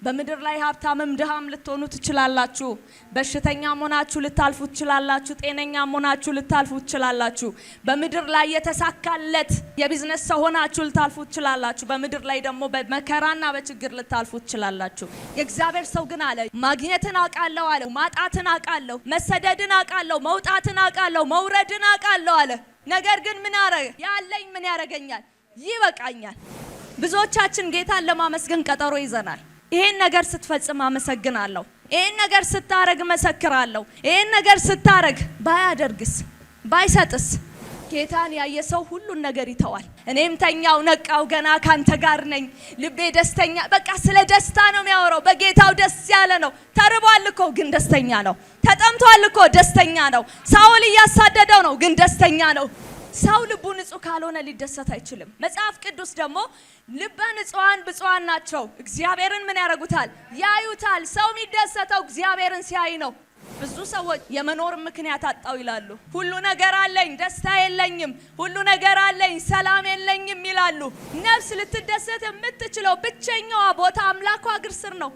በምድር ላይ ሀብታምም ድሃም ልትሆኑ ትችላላችሁ። በሽተኛም ሆናችሁ ልታልፉ ትችላላችሁ። ጤነኛም ሆናችሁ ልታልፉ ትችላላችሁ። በምድር ላይ የተሳካለት የቢዝነስ ሰው ሆናችሁ ልታልፉ ትችላላችሁ። በምድር ላይ ደግሞ በመከራና በችግር ልታልፉ ትችላላችሁ። የእግዚአብሔር ሰው ግን አለ ማግኘትን አውቃለሁ አለ፣ ማጣትን አውቃለሁ፣ መሰደድን አውቃለሁ፣ መውጣትን አውቃለሁ፣ መውረድን አውቃለሁ አለ። ነገር ግን ምን አረገ? ያለኝ ምን ያረገኛል? ይበቃኛል። ብዙዎቻችን ጌታን ለማመስገን ቀጠሮ ይዘናል። ይሄን ነገር ስትፈጽም አመሰግናለሁ፣ ይሄን ነገር ስታረግ መሰክራለሁ፣ ይሄን ነገር ስታረግ ባያደርግስ ባይሰጥስ? ጌታን ያየ ሰው ሁሉን ነገር ይተዋል። እኔም ተኛው ነቃው ገና ካንተ ጋር ነኝ፣ ልቤ ደስተኛ። በቃ ስለ ደስታ ነው የሚያወራው። በጌታው ደስ ያለ ነው። ተርቧል እኮ ግን ደስተኛ ነው። ተጠምቷል እኮ ደስተኛ ነው። ሳውል እያሳደደው ነው ግን ደስተኛ ነው። ሰው ልቡ ንጹህ ካልሆነ ሊደሰት አይችልም። መጽሐፍ ቅዱስ ደግሞ ልበ ንጹሃን ብፁዓን ናቸው እግዚአብሔርን ምን ያረጉታል? ያዩታል። ሰው የሚደሰተው እግዚአብሔርን ሲያይ ነው። ብዙ ሰዎች የመኖር ምክንያት አጣው ይላሉ። ሁሉ ነገር አለኝ ደስታ የለኝም፣ ሁሉ ነገር አለኝ ሰላም የለኝም ይላሉ። ነፍስ ልትደሰት የምትችለው ብቸኛዋ ቦታ አምላኳ እግር ስር ነው።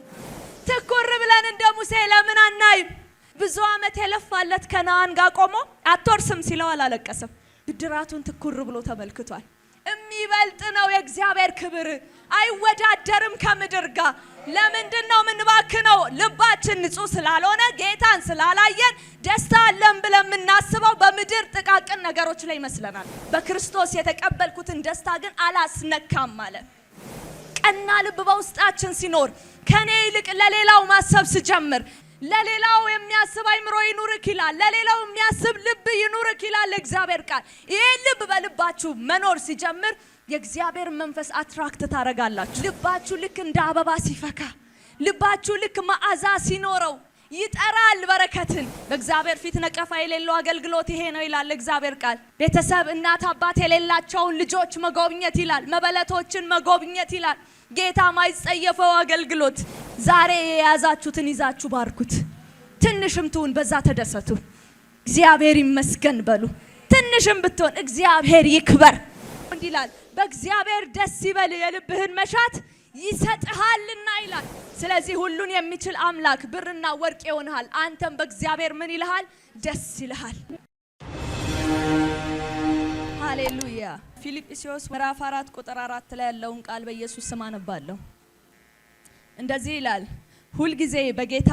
ትኩር ብለን እንደ ሙሴ ለምን አናይም? ብዙ ዓመት የለፋለት ከነዓን ጋር ቆሞ አትወርስም ሲለው አላለቀሰም። ብድራቱን ትኩር ብሎ ተመልክቷል። የሚበልጥ ነው የእግዚአብሔር ክብር፣ አይወዳደርም ከምድር ጋር። ለምንድነው ምንባክነው? ልባችን ንጹህ ስላልሆነ ጌታን ስላላየን ደስታ አለን ብለን የምናስበው በምድር ጥቃቅን ነገሮች ላይ ይመስለናል። በክርስቶስ የተቀበልኩትን ደስታ ግን አላስነካም ማለት ቀና ልብ በውስጣችን ሲኖር ከኔ ይልቅ ለሌላው ማሰብ ሲጀምር ለሌላው የሚያስብ አይምሮ ይኑርክ ይላል። ለሌላው የሚያስብ ልብ ይኑርክ ይላል እግዚአብሔር ቃል። ይሄ ልብ በልባችሁ መኖር ሲጀምር የእግዚአብሔር መንፈስ አትራክት ታረጋላችሁ። ልባችሁ ልክ እንደ አበባ ሲፈካ፣ ልባችሁ ልክ መዓዛ ሲኖረው ይጠራል በረከትን። በእግዚአብሔር ፊት ነቀፋ የሌለው አገልግሎት ይሄ ነው ይላል እግዚአብሔር ቃል። ቤተሰብ እናት አባት የሌላቸውን ልጆች መጎብኘት ይላል፣ መበለቶችን መጎብኘት ይላል። ጌታ ማይጸየፈው አገልግሎት። ዛሬ የያዛችሁትን ይዛችሁ ባርኩት። ትንሽም ትሁን በዛ ተደሰቱ። እግዚአብሔር ይመስገን በሉ። ትንሽም ብትሆን እግዚአብሔር ይክበር ይላል። በእግዚአብሔር ደስ ይበል የልብህን መሻት ይሰጥሃልና ይላል። ስለዚህ ሁሉን የሚችል አምላክ ብርና ወርቅ ይሆንሃል። አንተም በእግዚአብሔር ምን ይልሃል? ደስ ይልሃል። ሃሌሉያ። ፊልጵስዩስ ምዕራፍ 4 ቁጥር 4 ላይ ያለውን ቃል በኢየሱስ ስም አነባለሁ። እንደዚህ ይላል፣ ሁልጊዜ በጌታ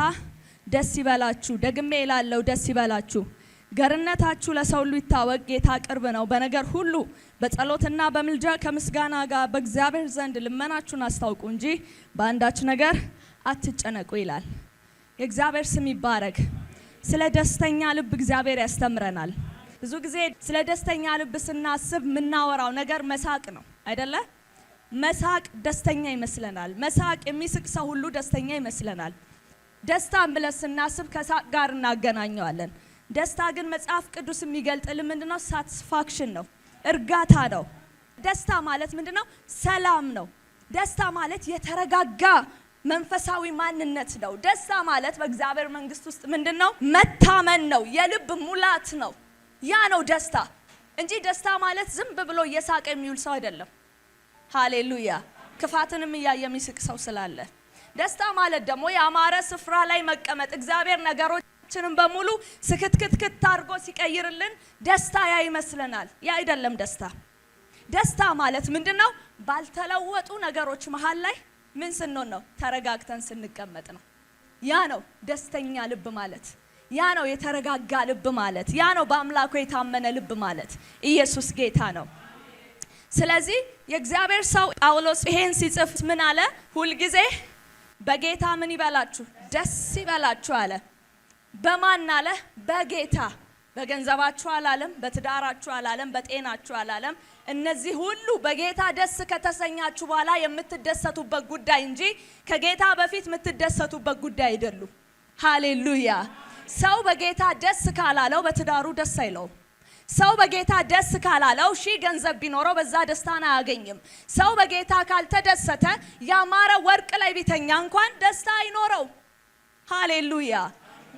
ደስ ይበላችሁ። ደግሜ ይላለው ደስ ይበላችሁ። ገርነታችሁ ለሰው ሁሉ ይታወቅ፣ ጌታ ቅርብ ነው። በነገር ሁሉ በጸሎትና በምልጃ ከምስጋና ጋር በእግዚአብሔር ዘንድ ልመናችሁን አስታውቁ እንጂ በአንዳች ነገር አትጨነቁ ይላል። የእግዚአብሔር ስም ይባረክ። ስለ ደስተኛ ልብ እግዚአብሔር ያስተምረናል። ብዙ ጊዜ ስለ ደስተኛ ልብ ስናስብ የምናወራው ነገር መሳቅ ነው አይደለ? መሳቅ ደስተኛ ይመስለናል። መሳቅ የሚስቅ ሰው ሁሉ ደስተኛ ይመስለናል። ደስታን ብለን ስናስብ ከሳቅ ጋር እናገናኘዋለን። ደስታ ግን መጽሐፍ ቅዱስ የሚገልጥልን ምንድነው? ሳቲስፋክሽን ነው፣ እርጋታ ነው። ደስታ ማለት ምንድነው? ሰላም ነው። ደስታ ማለት የተረጋጋ መንፈሳዊ ማንነት ነው። ደስታ ማለት በእግዚአብሔር መንግስት ውስጥ ምንድነው? መታመን ነው፣ የልብ ሙላት ነው። ያ ነው ደስታ እንጂ ደስታ ማለት ዝም ብሎ እየሳቀ የሚውል ሰው አይደለም። ሃሌሉያ። ክፋትንም እያየ የሚስቅ ሰው ስላለ። ደስታ ማለት ደግሞ ያማረ ስፍራ ላይ መቀመጥ፣ እግዚአብሔር ነገሮችንም በሙሉ ስክትክትክት አድርጎ ሲቀይርልን ደስታ ያ ይመስለናል። ያ አይደለም ደስታ። ደስታ ማለት ምንድነው? ባልተለወጡ ነገሮች መሃል ላይ ምን ስንሆን ነው? ተረጋግተን ስንቀመጥ ነው። ያ ነው ደስተኛ ልብ ማለት። ያ ነው የተረጋጋ ልብ ማለት። ያ ነው በአምላኩ የታመነ ልብ ማለት። ኢየሱስ ጌታ ነው። ስለዚህ የእግዚአብሔር ሰው ጳውሎስ ይሄን ሲጽፍ ምን አለ? ሁልጊዜ በጌታ ምን ይበላችሁ? ደስ ይበላችሁ አለ። በማን አለ? በጌታ። በገንዘባችሁ አላለም፣ በትዳራችሁ አላለም፣ በጤናችሁ አላለም። እነዚህ ሁሉ በጌታ ደስ ከተሰኛችሁ በኋላ የምትደሰቱበት ጉዳይ እንጂ ከጌታ በፊት የምትደሰቱበት ጉዳይ አይደሉም። ሃሌሉያ። ሰው በጌታ ደስ ካላለው በትዳሩ ደስ አይለውም። ሰው በጌታ ደስ ካላለው ሺህ ገንዘብ ቢኖረው በዛ ደስታን አያገኝም። ሰው በጌታ ካልተደሰተ ያማረ ወርቅ ላይ ቢተኛ እንኳን ደስታ አይኖረው። ሃሌሉያ።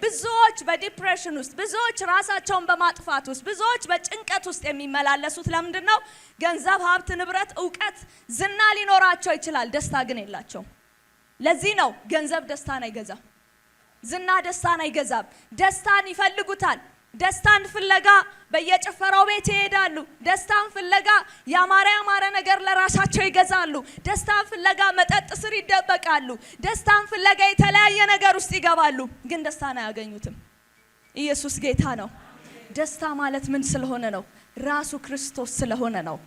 ብዙዎች በዲፕሬሽን ውስጥ፣ ብዙዎች ራሳቸውን በማጥፋት ውስጥ፣ ብዙዎች በጭንቀት ውስጥ የሚመላለሱት ለምንድነው? ገንዘብ፣ ሀብት፣ ንብረት፣ ዕውቀት፣ ዝና ሊኖራቸው ይችላል፣ ደስታ ግን የላቸውም። ለዚህ ነው ገንዘብ ደስታን አይገዛም፣ ዝና ደስታን አይገዛም። ደስታን ይፈልጉታል። ደስታን ፍለጋ በየጭፈራው ቤት ይሄዳሉ። ደስታን ፍለጋ ያማረ ነገር ለራሳቸው ይገዛሉ። ደስታን ፍለጋ መጠጥ ስር ይደበቃሉ። ደስታን ፍለጋ የተለያየ ነገር ውስጥ ይገባሉ፣ ግን ደስታን አያገኙትም። ኢየሱስ ጌታ ነው። ደስታ ማለት ምን ስለሆነ ነው? ራሱ ክርስቶስ ስለሆነ ነው።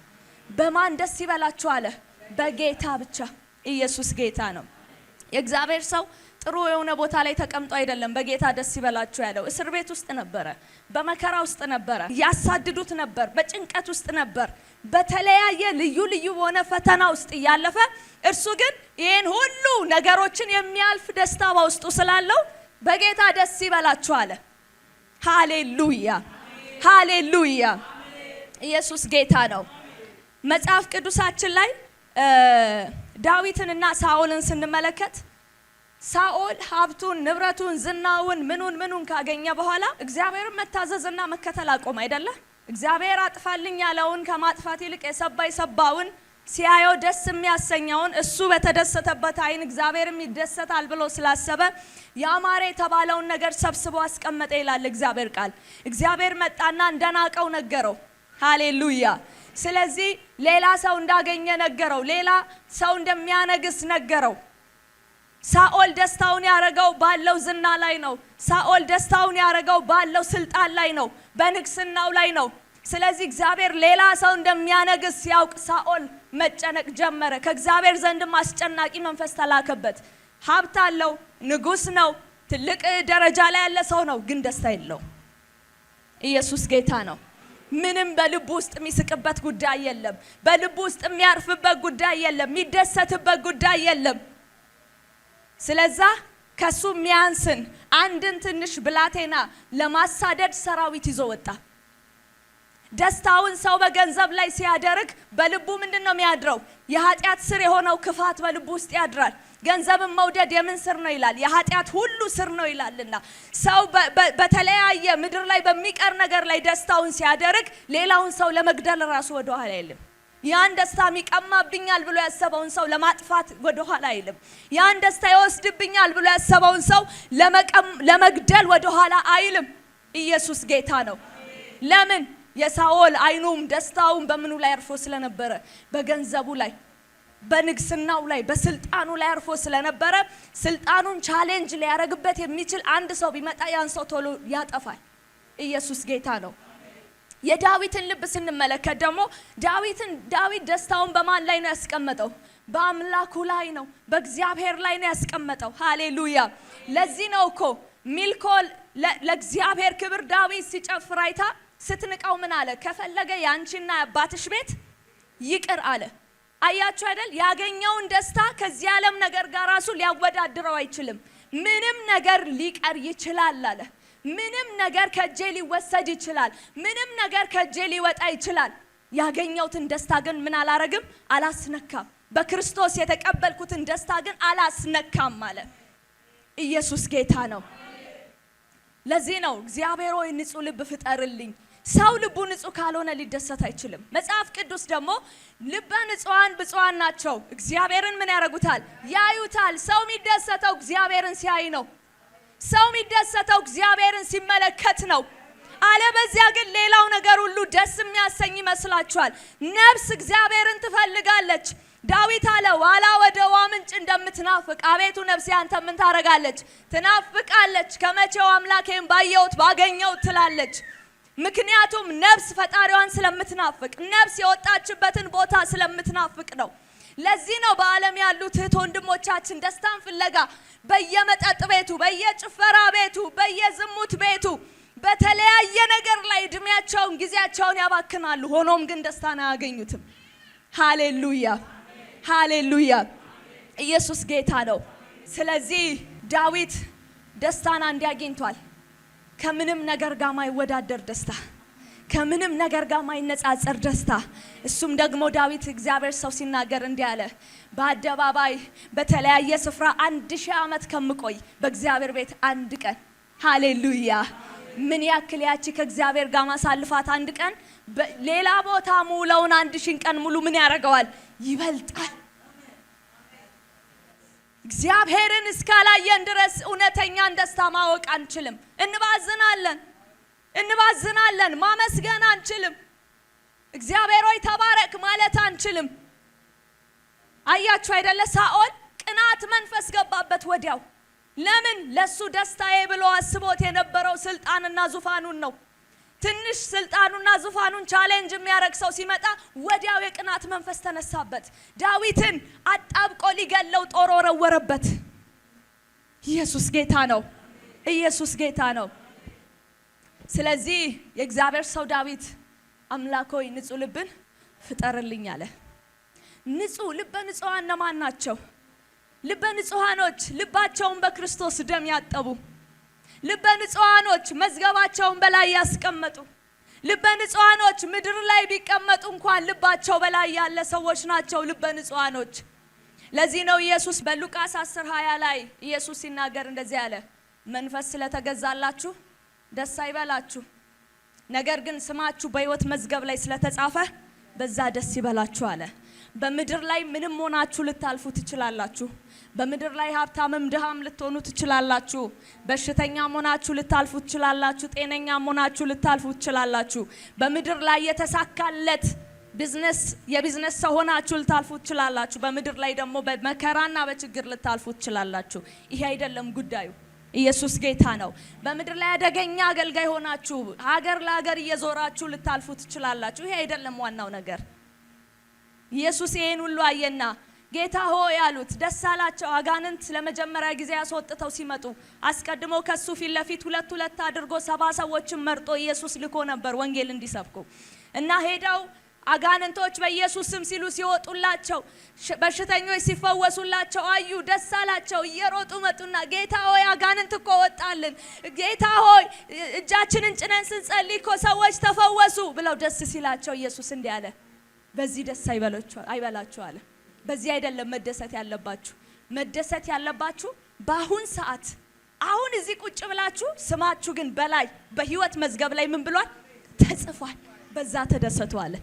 በማን ደስ ይበላችሁ አለ? በጌታ ብቻ። ኢየሱስ ጌታ ነው። የእግዚአብሔር ሰው ጥሩ የሆነ ቦታ ላይ ተቀምጦ አይደለም በጌታ ደስ ይበላችሁ ያለው። እስር ቤት ውስጥ ነበረ፣ በመከራ ውስጥ ነበረ፣ ያሳድዱት ነበር፣ በጭንቀት ውስጥ ነበር፣ በተለያየ ልዩ በሆነ ፈተና ውስጥ እያለፈ እርሱ ግን ይሄን ሁሉ ነገሮችን የሚያልፍ ደስታ በውስጡ ስላለው በጌታ ደስ ይበላችሁ አለ። ሃሌሉያ ሃሌሉያ። ኢየሱስ ጌታ ነው። መጽሐፍ ቅዱሳችን ላይ ዳዊትንና ሳኦልን ስንመለከት ሳኦል ሀብቱን፣ ንብረቱን፣ ዝናውን ምኑን ካገኘ በኋላ እግዚአብሔርን መታዘዝና መከተል አቆም አይደለ? እግዚአብሔር አጥፋልኝ ያለውን ከማጥፋት ይልቅ የሰባውን ሲያየው ደስ የሚያሰኘውን እሱ በተደሰተበት አይን እግዚአብሔርም ይደሰታል ብሎ ስላሰበ ያማረ የተባለውን ነገር ሰብስቦ አስቀመጠ ይላል እግዚአብሔር ቃል። እግዚአብሔር መጣና እንደናቀው ነገረው። ሃሌሉያ። ስለዚህ ሌላ ሰው እንዳገኘ ነገረው፣ ሌላ ሰው እንደሚያነግስ ነገረው። ሳኦል ደስታውን ያረጋው ባለው ዝና ላይ ነው። ሳኦል ደስታውን ያረጋው ባለው ስልጣን ላይ ነው፣ በንግስናው ላይ ነው። ስለዚህ እግዚአብሔር ሌላ ሰው እንደሚያነግስ ሲያውቅ ሳኦል መጨነቅ ጀመረ። ከእግዚአብሔር ዘንድም አስጨናቂ መንፈስ ተላከበት። ሀብት አለው፣ ንጉስ ነው፣ ትልቅ ደረጃ ላይ ያለ ሰው ነው፣ ግን ደስታ የለው። ኢየሱስ ጌታ ነው። ምንም በልቡ ውስጥ የሚስቅበት ጉዳይ የለም። በልቡ ውስጥ የሚያርፍበት ጉዳይ የለም። የሚደሰትበት ጉዳይ የለም። ስለዛ ከሱ የሚያንስን አንድን ትንሽ ብላቴና ለማሳደድ ሰራዊት ይዞ ወጣ። ደስታውን ሰው በገንዘብ ላይ ሲያደርግ በልቡ ምንድነው የሚያድረው? የኃጢአት ስር የሆነው ክፋት በልቡ ውስጥ ያድራል። ገንዘብን መውደድ የምን ስር ነው ይላል? የኃጢአት ሁሉ ስር ነው ይላልና ሰው በተለያየ ምድር ላይ በሚቀር ነገር ላይ ደስታውን ሲያደርግ ሌላውን ሰው ለመግደል ራሱ ወደ ኋላ አይልም። ያን ደስታ የሚቀማብኛል ብሎ ያሰበውን ሰው ለማጥፋት ወደ ኋላ አይልም። ያን ደስታ ይወስድብኛል ብሎ ያሰበውን ሰው ለመግደል ወደ ኋላ አይልም። ኢየሱስ ጌታ ነው። ለምን? የሳኦል አይኑም ደስታውን በምኑ ላይ አርፎ ስለነበረ፣ በገንዘቡ ላይ፣ በንግስናው ላይ፣ በስልጣኑ ላይ አርፎ ስለነበረ ስልጣኑን ቻሌንጅ ሊያረግበት የሚችል አንድ ሰው ቢመጣ ያን ሰው ቶሎ ያጠፋል። ኢየሱስ ጌታ ነው። የዳዊትን ልብ ስንመለከት ደግሞ ዳዊት ደስታውን በማን ላይ ነው ያስቀመጠው? በአምላኩ ላይ ነው፣ በእግዚአብሔር ላይ ነው ያስቀመጠው። ሃሌሉያ። ለዚህ ነው እኮ ሚልኮል ለእግዚአብሔር ክብር ዳዊት ሲጨፍር አይታ ስትንቀው ምን አለ? ከፈለገ ያንቺና አባትሽ ቤት ይቅር አለ። አያችሁ አይደል? ያገኘውን ደስታ ከዚህ ዓለም ነገር ጋር ራሱ ሊያወዳድረው አይችልም። ምንም ነገር ሊቀር ይችላል አለ። ምንም ነገር ከጄ ሊወሰድ ይችላል። ምንም ነገር ከጄ ሊወጣ ይችላል። ያገኘውትን ደስታ ግን ምን አላረግም? አላስነካም። በክርስቶስ የተቀበልኩትን ደስታ ግን አላስነካም ማለት። ኢየሱስ ጌታ ነው። ለዚህ ነው እግዚአብሔር ሆይ ንጹህ ልብ ፍጠርልኝ። ሰው ልቡ ንጹህ ካልሆነ ሊደሰት አይችልም። መጽሐፍ ቅዱስ ደግሞ ልበ ንጹሃን ብፁዓን ናቸው እግዚአብሔርን ምን ያረጉታል? ያዩታል። ሰው የሚደሰተው እግዚአብሔርን ሲያይ ነው። ሰው የሚደሰተው እግዚአብሔርን ሲመለከት ነው። አለበዚያ ግን ሌላው ነገር ሁሉ ደስ የሚያሰኝ ይመስላችኋል። ነፍስ እግዚአብሔርን ትፈልጋለች። ዳዊት አለ ዋላ ወደ ውሃ ምንጭ እንደምትናፍቅ አቤቱ ነፍሴ አንተ ምን ታረጋለች? ትናፍቃለች። ከመቼው አምላኬን ባየሁት ባገኘሁት ትላለች። ምክንያቱም ነፍስ ፈጣሪዋን ስለምትናፍቅ፣ ነፍስ የወጣችበትን ቦታ ስለምትናፍቅ ነው። ለዚህ ነው በዓለም ያሉት እህት ወንድሞቻችን ደስታን ፍለጋ በየመጠጥ ቤቱ፣ በየጭፈራ ቤቱ፣ በየዝሙት ቤቱ፣ በተለያየ ነገር ላይ እድሜያቸውን ጊዜያቸውን ያባክናሉ። ሆኖም ግን ደስታን አያገኙትም። ሃሌሉያ ሃሌሉያ። ኢየሱስ ጌታ ነው። ስለዚህ ዳዊት ደስታን አንድ አግኝቷል። ከምንም ነገር ጋር ማይወዳደር ደስታ፣ ከምንም ነገር ጋር ማይነጻጸር ደስታ። እሱም ደግሞ ዳዊት እግዚአብሔር ሰው ሲናገር እንዲህ አለ፣ በአደባባይ በተለያየ ስፍራ 1000 ዓመት ከምቆይ በእግዚአብሔር ቤት አንድ ቀን። ሃሌሉያ። ምን ያክል ያቺ ከእግዚአብሔር ጋር ማሳልፋት አንድ ቀን ሌላ ቦታ ሙሉውን 1000 ቀን ሙሉ ምን ያደርገዋል? ይበልጣል። እግዚአብሔርን እስካላየን ድረስ እውነተኛን ደስታ ማወቅ አንችልም። እንባዝናለን፣ ማመስገን አንችልም። እግዚአብሔር ሆይ ተባረክ ማለት አንችልም። አያችሁ አይደለ? ሳኦል ቅናት መንፈስ ገባበት ወዲያው። ለምን? ለሱ ደስታዬ ብሎ አስቦት የነበረው ስልጣንና ዙፋኑን ነው። ትንሽ ስልጣኑና ዙፋኑን ቻሌንጅ የሚያረግ ሰው ሲመጣ ወዲያው የቅናት መንፈስ ተነሳበት። ዳዊትን አጣብቆ ሊገለው ጦር ወረወረበት። ኢየሱስ ጌታ ነው። ኢየሱስ ጌታ ነው። ስለዚህ የእግዚአብሔር ሰው ዳዊት አምላክ ሆይ ንጹህ ልብን ፍጠርልኝ አለ። ንጹህ ልበ ንጹሃን እነማን ናቸው? ልበ ንጹሃኖች ልባቸውን በክርስቶስ ደም ያጠቡ፣ ልበ ንጹሃኖች መዝገባቸውን በላይ ያስቀመጡ፣ ልበ ንጹሃኖች ምድር ላይ ቢቀመጡ እንኳን ልባቸው በላይ ያለ ሰዎች ናቸው ልበ ንጹሃኖች። ለዚህ ነው ኢየሱስ በሉቃስ 10:20 ላይ ኢየሱስ ሲናገር እንደዚህ አለ፣ መንፈስ ስለተገዛላችሁ ደስ አይበላችሁ፣ ነገር ግን ስማችሁ በሕይወት መዝገብ ላይ ስለተጻፈ በዛ ደስ ይበላችሁ አለ። በምድር ላይ ምንም ሆናችሁ ልታልፉ ትችላላችሁ። በምድር ላይ ሀብታምም ድሃም ልትሆኑ ትችላላችሁ። በሽተኛም ሆናችሁ ልታልፉ ትችላላችሁ። ጤነኛም ሆናችሁ ልታልፉ ትችላላችሁ። በምድር ላይ የተሳካለት የቢዝነስ ሰው ሆናችሁ ልታልፉ ትችላላችሁ። በምድር ላይ ደግሞ በመከራና በችግር ልታልፉ ትችላላችሁ። ይሄ አይደለም ጉዳዩ። ኢየሱስ ጌታ ነው። በምድር ላይ አደገኛ አገልጋይ ሆናችሁ ሀገር ለሀገር እየዞራችሁ ልታልፉ ትችላላችሁ። ይሄ አይደለም ዋናው ነገር። ኢየሱስ ይሄን ሁሉ አየና ጌታ ሆይ ያሉት ደስ አላቸው። አጋንንት ለመጀመሪያ ጊዜ ያስወጥተው ሲመጡ አስቀድሞ ከሱ ፊት ለፊት ሁለት አድርጎ 70 ሰዎችን መርጦ ኢየሱስ ልኮ ነበር ወንጌል እንዲሰብኩ እና ሄደው አጋንንቶች በኢየሱስ ስም ሲሉ ሲወጡላቸው፣ በሽተኞች ሲፈወሱላቸው አዩ። ደስ አላቸው። እየሮጡ መጡና ጌታ ሆይ አጋንንት እኮ ወጣልን፣ ጌታ ሆይ እጃችንን ጭነን ስንጸልይ እኮ ሰዎች ተፈወሱ ብለው ደስ ሲላቸው ኢየሱስ እንዲህ አለ፣ በዚህ ደስ አይበላችሁ አለ። በዚህ አይደለም መደሰት ያለባችሁ። መደሰት ያለባችሁ በአሁን ሰዓት አሁን እዚህ ቁጭ ብላችሁ ስማችሁ ግን በላይ በሕይወት መዝገብ ላይ ምን ብሏል? ተጽፏል። በዛ ተደሰቱ አለ።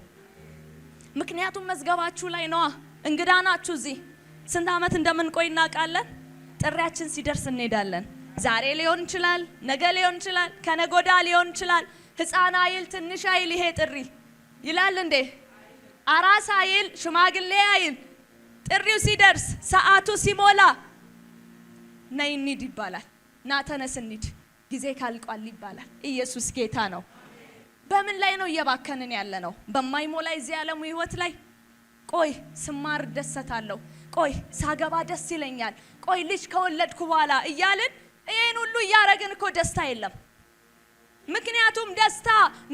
ምክንያቱም መዝገባችሁ ላይ ነዋ። እንግዳ ናችሁ። እዚህ ስንት ዓመት እንደምንቆይ እናውቃለን። ጥሪያችን ሲደርስ እንሄዳለን። ዛሬ ሊሆን ይችላል፣ ነገ ሊሆን ይችላል፣ ከነጎዳ ሊሆን ይችላል። ሕፃን አይል ትንሽ አይል ይሄ ጥሪ ይላል እንዴ? አራስ አይል ሽማግሌ አይል። ጥሪው ሲደርስ ሰዓቱ ሲሞላ ነይ እንሂድ ይባላል። ና ተነስ እንሂድ፣ ጊዜ ካልቋል ይባላል። ኢየሱስ ጌታ ነው። በምን ላይ ነው እየባከንን ያለ ነው? በማይሞላ እዚህ ዓለሙ ህይወት ላይ ቆይ ስማር ደሰታለሁ፣ ቆይ ሳገባ ደስ ይለኛል፣ ቆይ ልጅ ከወለድኩ በኋላ እያልን ይሄን ሁሉ እያረግን እኮ ደስታ የለም። ምክንያቱም ደስታ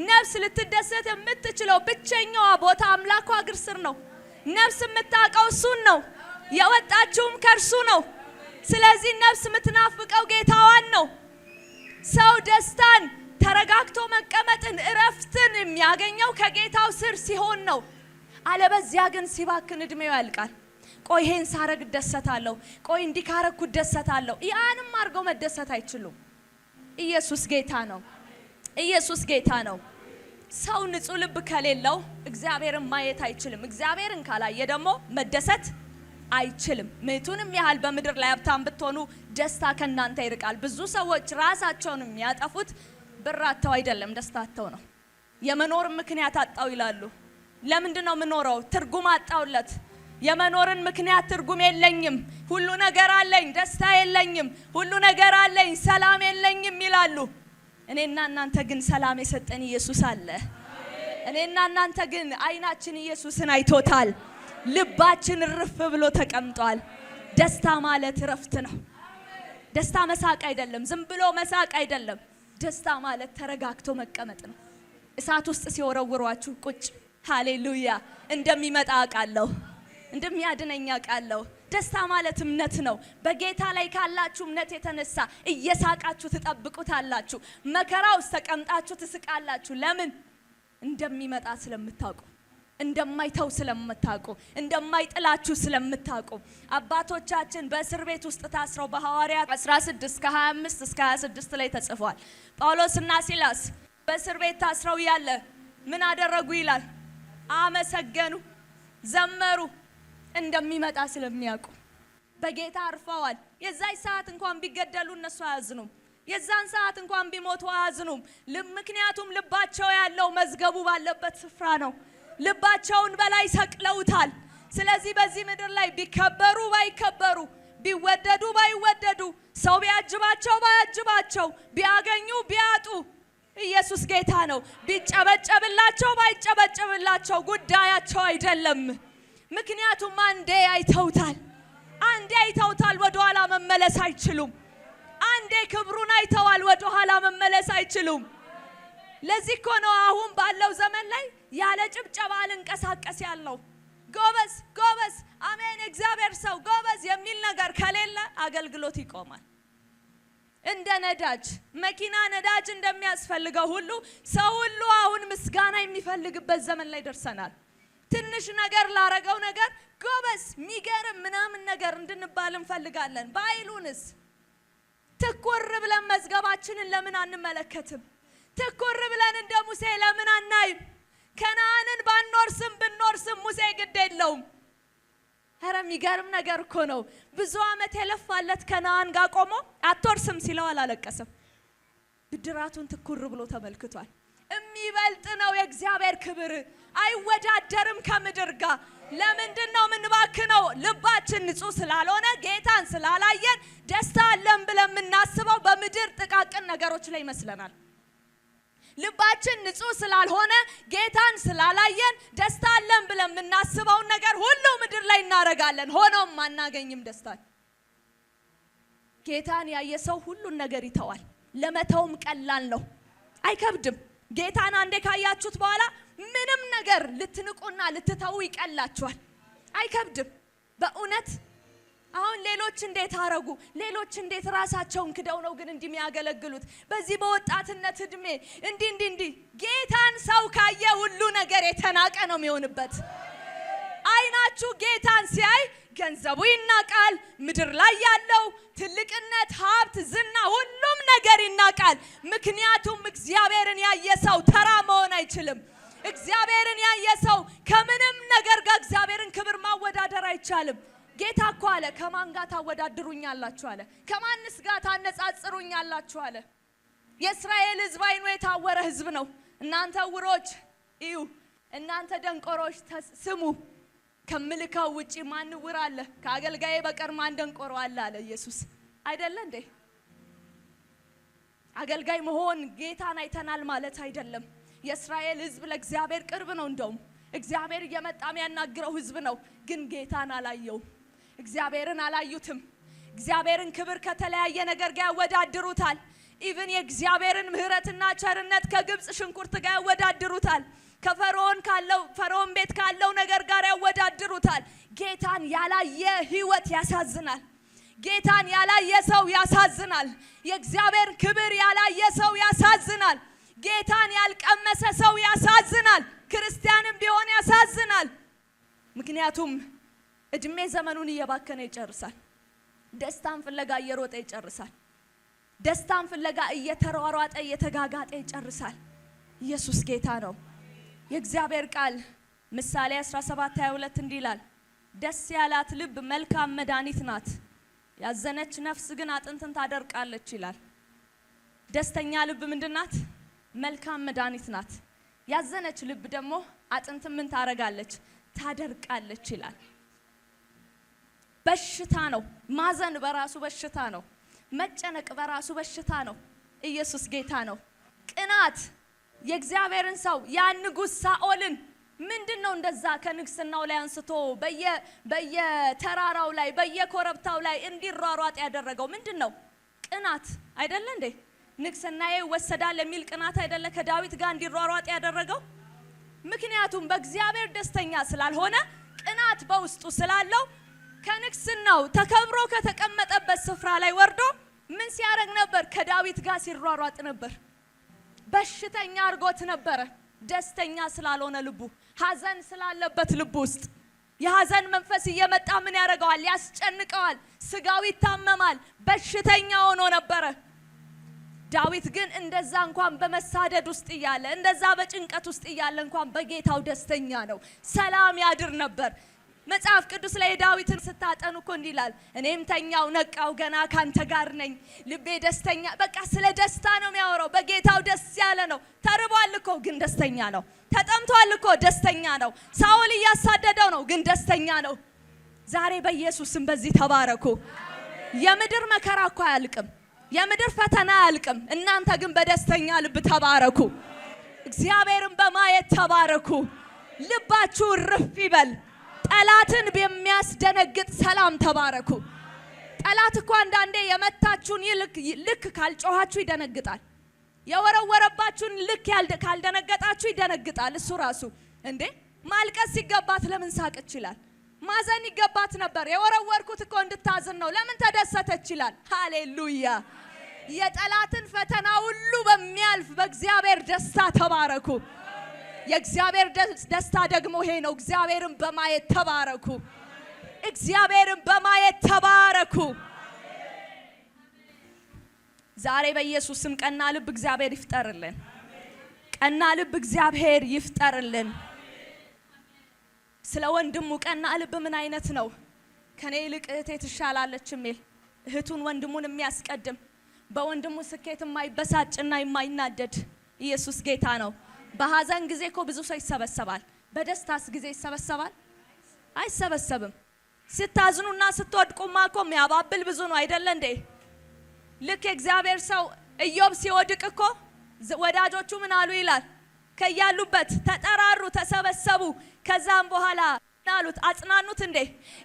ነፍስ ልትደሰት የምትችለው ብቸኛዋ ቦታ አምላኳ እግር ስር ነው። ነፍስ የምታውቀው እሱን ነው። የወጣችውም ከእርሱ ነው። ስለዚህ ነፍስ የምትናፍቀው ጌታዋን ነው። ሰው ደስታን ተረጋግቶ መቀመጥን እረፍትን የሚያገኘው ከጌታው ስር ሲሆን ነው። አለበዚያ ግን ሲባክን እድሜው ያልቃል። ቆይ ይሄን ሳረግ ደሰታለሁ፣ ቆይ እንዲህ ካረኩ ደሰታለሁ። ያንም አድርገው መደሰት አይችሉም። ኢየሱስ ጌታ ነው። ኢየሱስ ጌታ ነው። ሰው ንጹህ ልብ ከሌለው እግዚአብሔርን ማየት አይችልም። እግዚአብሔርን ካላየ ደግሞ መደሰት አይችልም። ምቱንም ያህል በምድር ላይ ሀብታም ብትሆኑ ደስታ ከናንተ ይርቃል። ብዙ ሰዎች ራሳቸውን የሚያጠፉት ብር አጥተው አይደለም፣ ደስታ አጥተው ነው። የመኖር ምክንያት አጣው ይላሉ። ለምንድን ነው የምኖረው? ትርጉም አጣውለት። የመኖርን ምክንያት ትርጉም የለኝም፣ ሁሉ ነገር አለኝ፣ ደስታ የለኝም፣ ሁሉ ነገር አለኝ፣ ሰላም የለኝም ይላሉ። እኔና እናንተ ግን ሰላም የሰጠን ኢየሱስ አለ። እኔና እናንተ ግን አይናችን ኢየሱስን አይቶታል። ልባችን እርፍ ብሎ ተቀምጧል። ደስታ ማለት እረፍት ነው። ደስታ መሳቅ አይደለም፣ ዝም ብሎ መሳቅ አይደለም። ደስታ ማለት ተረጋግቶ መቀመጥ ነው። እሳት ውስጥ ሲወረውሯችሁ ቁጭ ሃሌሉያ እንደሚመጣ አውቃለሁ፣ እንደሚያድነኝ አውቃለሁ። ደስታ ማለት እምነት ነው። በጌታ ላይ ካላችሁ እምነት የተነሳ እየሳቃችሁ ትጠብቁታላችሁ። መከራ ውስጥ ተቀምጣችሁ ትስቃላችሁ። ለምን? እንደሚመጣ ስለምታውቁ፣ እንደማይተው ስለምታውቁ፣ እንደማይጥላችሁ ስለምታውቁ። አባቶቻችን በእስር ቤት ውስጥ ታስረው በሐዋርያት 16 ከ25 እስከ 26 ላይ ተጽፏል። ጳውሎስና ሲላስ በእስር ቤት ታስረው ያለ ምን አደረጉ ይላል? አመሰገኑ፣ ዘመሩ። እንደሚመጣ ስለሚያውቁ በጌታ አርፈዋል። የዛይ ሰዓት እንኳን ቢገደሉ እነሱ አያዝኑም። የዛን ሰዓት እንኳን ቢሞቱ አያዝኑም። ምክንያቱም ልባቸው ያለው መዝገቡ ባለበት ስፍራ ነው። ልባቸውን በላይ ሰቅለውታል። ስለዚህ በዚህ ምድር ላይ ቢከበሩ ባይከበሩ፣ ቢወደዱ ባይወደዱ፣ ሰው ቢያጅባቸው ባያጅባቸው፣ ቢያገኙ ቢያጡ ኢየሱስ ጌታ ነው። ቢጨበጨብላቸው ባይጨበጨብላቸው ጉዳያቸው አይደለም። ምክንያቱም አንዴ አይተውታል። ወደ ኋላ መመለስ አይችሉም። አንዴ ክብሩን አይተዋል፣ ወደ ኋላ መመለስ አይችሉም። ለዚህ እኮ ነው አሁን ባለው ዘመን ላይ ያለ ጭብጨባ ልንቀሳቀስ ያለው። ጎበዝ ጎበዝ፣ አሜን፣ እግዚአብሔር ሰው ጎበዝ የሚል ነገር ከሌለ አገልግሎት ይቆማል። እንደ ነዳጅ መኪና ነዳጅ እንደሚያስፈልገው ሁሉ ሰው ሁሉ አሁን ምስጋና የሚፈልግበት ዘመን ላይ ደርሰናል። ትንሽ ነገር ላረገው ነገር ጎበዝ ሚገርም ምናምን ነገር እንድንባል እንፈልጋለን። ባይሉንስ ትኩር ብለን መዝገባችንን ለምን አንመለከትም? ትኩር ብለን እንደ ሙሴ ለምን አናይም? ከነዓንን ባንወርስም ብንወርስም ሙሴ ግድ የለውም። ኧረ የሚገርም ነገር እኮ ነው። ብዙ ዓመት የለፋለት ከነዓን ጋር ቆሞ አትወርስም ሲለው አላለቀሰም። ብድራቱን ትኩር ብሎ ተመልክቷል። የሚበልጥ ነው የእግዚአብሔር ክብር፣ አይወዳደርም ከምድር ጋር። ለምንድን ነው የምንባክነው? ልባችን ንጹህ ስላልሆነ ጌታን ስላላየን ደስታ አለን ብለን የምናስበው በምድር ጥቃቅን ነገሮች ላይ ይመስለናል። ልባችን ንጹህ ስላልሆነ ጌታን ስላላየን ደስታ አለን ብለን የምናስበውን ነገር ሁሉ ምድር ላይ እናረጋለን። ሆኖም አናገኝም ደስታን። ጌታን ያየ ሰው ሁሉን ነገር ይተዋል። ለመተውም ቀላል ነው፣ አይከብድም። ጌታን አንዴ ካያችሁት በኋላ ምንም ነገር ልትንቁና ልትተው ይቀላችኋል፣ አይከብድም። በእውነት አሁን ሌሎች እንዴት አረጉ? ሌሎች እንዴት ራሳቸውን ክደው ነው ግን እንዲህ የሚያገለግሉት? በዚህ በወጣትነት እድሜ እንዲህ ጌታን ሰው ካየ ሁሉ ነገር የተናቀ ነው የሚሆንበት። አይናችሁ ጌታን ሲያይ ገንዘቡ ይናቃል፣ ምድር ላይ ያለው ትልቅነት፣ ሀብት፣ ዝና ሁሉም ነገር ይናቃል። ምክንያቱም እግዚአብሔርን ያየ ሰው ተራ መሆን አይችልም። እግዚአብሔርን ያየ ሰው ከምንም ነገር ጋር እግዚአብሔርን ክብር ማወዳደር አይቻልም። ጌታ እኮ አለ ከማን ጋር ታወዳድሩኛላችሁ አለ? ከማንስ ጋር ታነጻጽሩኛላችሁ አለ? የእስራኤል ሕዝብ አይኑ የታወረ ሕዝብ ነው። እናንተ ዕውሮች እዩ፣ እናንተ ደንቆሮች ስሙ። ከምልከው ውጪ ማን ዕውር አለ? ከአገልጋዬ በቀር ማን ደንቆሮ አለ አለ ኢየሱስ። አይደለ እንዴ? አገልጋይ መሆን ጌታን አይተናል ማለት አይደለም። የእስራኤል ሕዝብ ለእግዚአብሔር ቅርብ ነው። እንደውም እግዚአብሔር እየመጣ የሚያናግረው ሕዝብ ነው። ግን ጌታን አላየውም። እግዚአብሔርን አላዩትም። እግዚአብሔርን ክብር ከተለያየ ነገር ጋር ያወዳድሩታል። ኢቭን የእግዚአብሔርን ምሕረትና ቸርነት ከግብጽ ሽንኩርት ጋር ያወዳድሩታል። ከፈርዖን ቤት ካለው ነገር ጋር ያወዳድሩታል። ጌታን ያላየ ሕይወት ያሳዝናል። ጌታን ያላየ ሰው ያሳዝናል። የእግዚአብሔር ክብር ያላየ ሰው ያሳዝናል። ጌታን ያልቀመሰ ሰው ያሳዝናል። ክርስቲያንም ቢሆን ያሳዝናል። ምክንያቱም እድሜ ዘመኑን እየባከነ ይጨርሳል። ደስታን ፍለጋ እየሮጠ ይጨርሳል። ደስታን ፍለጋ እየተሯሯጠ እየተጋጋጠ ይጨርሳል። ኢየሱስ ጌታ ነው። የእግዚአብሔር ቃል ምሳሌ 17:22 እንዲህ ይላል፣ ደስ ያላት ልብ መልካም መድኃኒት ናት፣ ያዘነች ነፍስ ግን አጥንትን ታደርቃለች ይላል። ደስተኛ ልብ ምንድናት? መልካም መድኃኒት ናት። ያዘነች ልብ ደግሞ አጥንትን ምን ታረጋለች? ታደርቃለች ይላል። በሽታ ነው። ማዘን በራሱ በሽታ ነው። መጨነቅ በራሱ በሽታ ነው። ኢየሱስ ጌታ ነው። ቅናት የእግዚአብሔርን ሰው ያን ንጉሥ ሳኦልን ምንድነው እንደዛ ከንግስናው ላይ አንስቶ በየተራራው ላይ በየኮረብታው ላይ እንዲሯሯጥ ያደረገው ምንድነው? ቅናት አይደለ እንዴ? ንግስናዬ ወሰዳል የሚል ቅናት አይደለ ከዳዊት ጋር እንዲሯሯጥ ያደረገው? ምክንያቱም በእግዚአብሔር ደስተኛ ስላልሆነ ቅናት በውስጡ ስላለው ከንግስናው ተከብሮ ከተቀመጠበት ስፍራ ላይ ወርዶ ምን ሲያረግ ነበር? ከዳዊት ጋር ሲሯሯጥ ነበር። በሽተኛ አርጎት ነበረ። ደስተኛ ስላልሆነ ልቡ፣ ሐዘን ስላለበት ልቡ ውስጥ የሐዘን መንፈስ እየመጣ ምን ያደርገዋል? ያስጨንቀዋል። ስጋው ይታመማል። በሽተኛ ሆኖ ነበረ። ዳዊት ግን እንደዛ እንኳን በመሳደድ ውስጥ እያለ እንደዛ በጭንቀት ውስጥ እያለ እንኳን በጌታው ደስተኛ ነው። ሰላም ያድር ነበር። መጽሐፍ ቅዱስ ላይ ዳዊትን ስታጠኑ እኮ እንዲህ ይላል፣ እኔም ተኛው ነቃው ገና ካንተ ጋር ነኝ፣ ልቤ ደስተኛ። በቃ ስለ ደስታ ነው የሚያወራው። በጌታው ደስ ያለ ነው። ተርቧል እኮ ግን ደስተኛ ነው። ተጠምቷል እኮ ደስተኛ ነው። ሳኦል እያሳደደው ነው ግን ደስተኛ ነው። ዛሬ በኢየሱስም በዚህ ተባረኩ። የምድር መከራ እኮ አያልቅም። የምድር ፈተና አያልቅም። እናንተ ግን በደስተኛ ልብ ተባረኩ። እግዚአብሔርን በማየት ተባረኩ። ልባችሁ ርፍ ይበል። ጠላትን በሚያስደነግጥ ሰላም ተባረኩ። ጠላት እኮ አንዳንዴ የመታችሁን ልክ ካልጮኻችሁ ይደነግጣል። የወረወረባችሁን ልክ ካልደነገጣችሁ ይደነግጣል። እሱ ራሱ እንዴ ማልቀስ ሲገባት ለምን ሳቀች ይላል። ማዘን ይገባት ነበር። የወረወርኩት እኮ እንድታዝን ነው፣ ለምን ተደሰተች ይላል። ሃሌሉያ። የጠላትን ፈተና ሁሉ በሚያልፍ በእግዚአብሔር ደስታ ተባረኩ። የእግዚአብሔር ደስታ ደግሞ ይሄ ነው። እግዚአብሔርን በማየት ተባረኩ። እግዚአብሔርን በማየት ተባረኩ። ዛሬ በኢየሱስም ቀና ልብ እግዚአብሔር ይፍጠርልን። ቀና ልብ እግዚአብሔር ይፍጠርልን። ስለ ወንድሙ ቀና ልብ ምን አይነት ነው? ከኔ ይልቅ እህቴ ትሻላለች የሚል እህቱን ወንድሙን የሚያስቀድም በወንድሙ ስኬት የማይበሳጭና የማይናደድ ኢየሱስ ጌታ ነው። በሐዘን ጊዜ እኮ ብዙ ሰው ይሰበሰባል። በደስታስ ጊዜ ይሰበሰባል? አይሰበሰብም። ስታዝኑና ስትወድቁማ እኮ የሚያባብል ብዙ ነው አይደለ እንዴ? ልክ የእግዚአብሔር ሰው ኢዮብ ሲወድቅ እኮ ወዳጆቹ ምን አሉ ይላል? ከያሉበት ተጠራሩ፣ ተሰበሰቡ። ከዛም በኋላ ናሉት አጽናኑት። እንዴ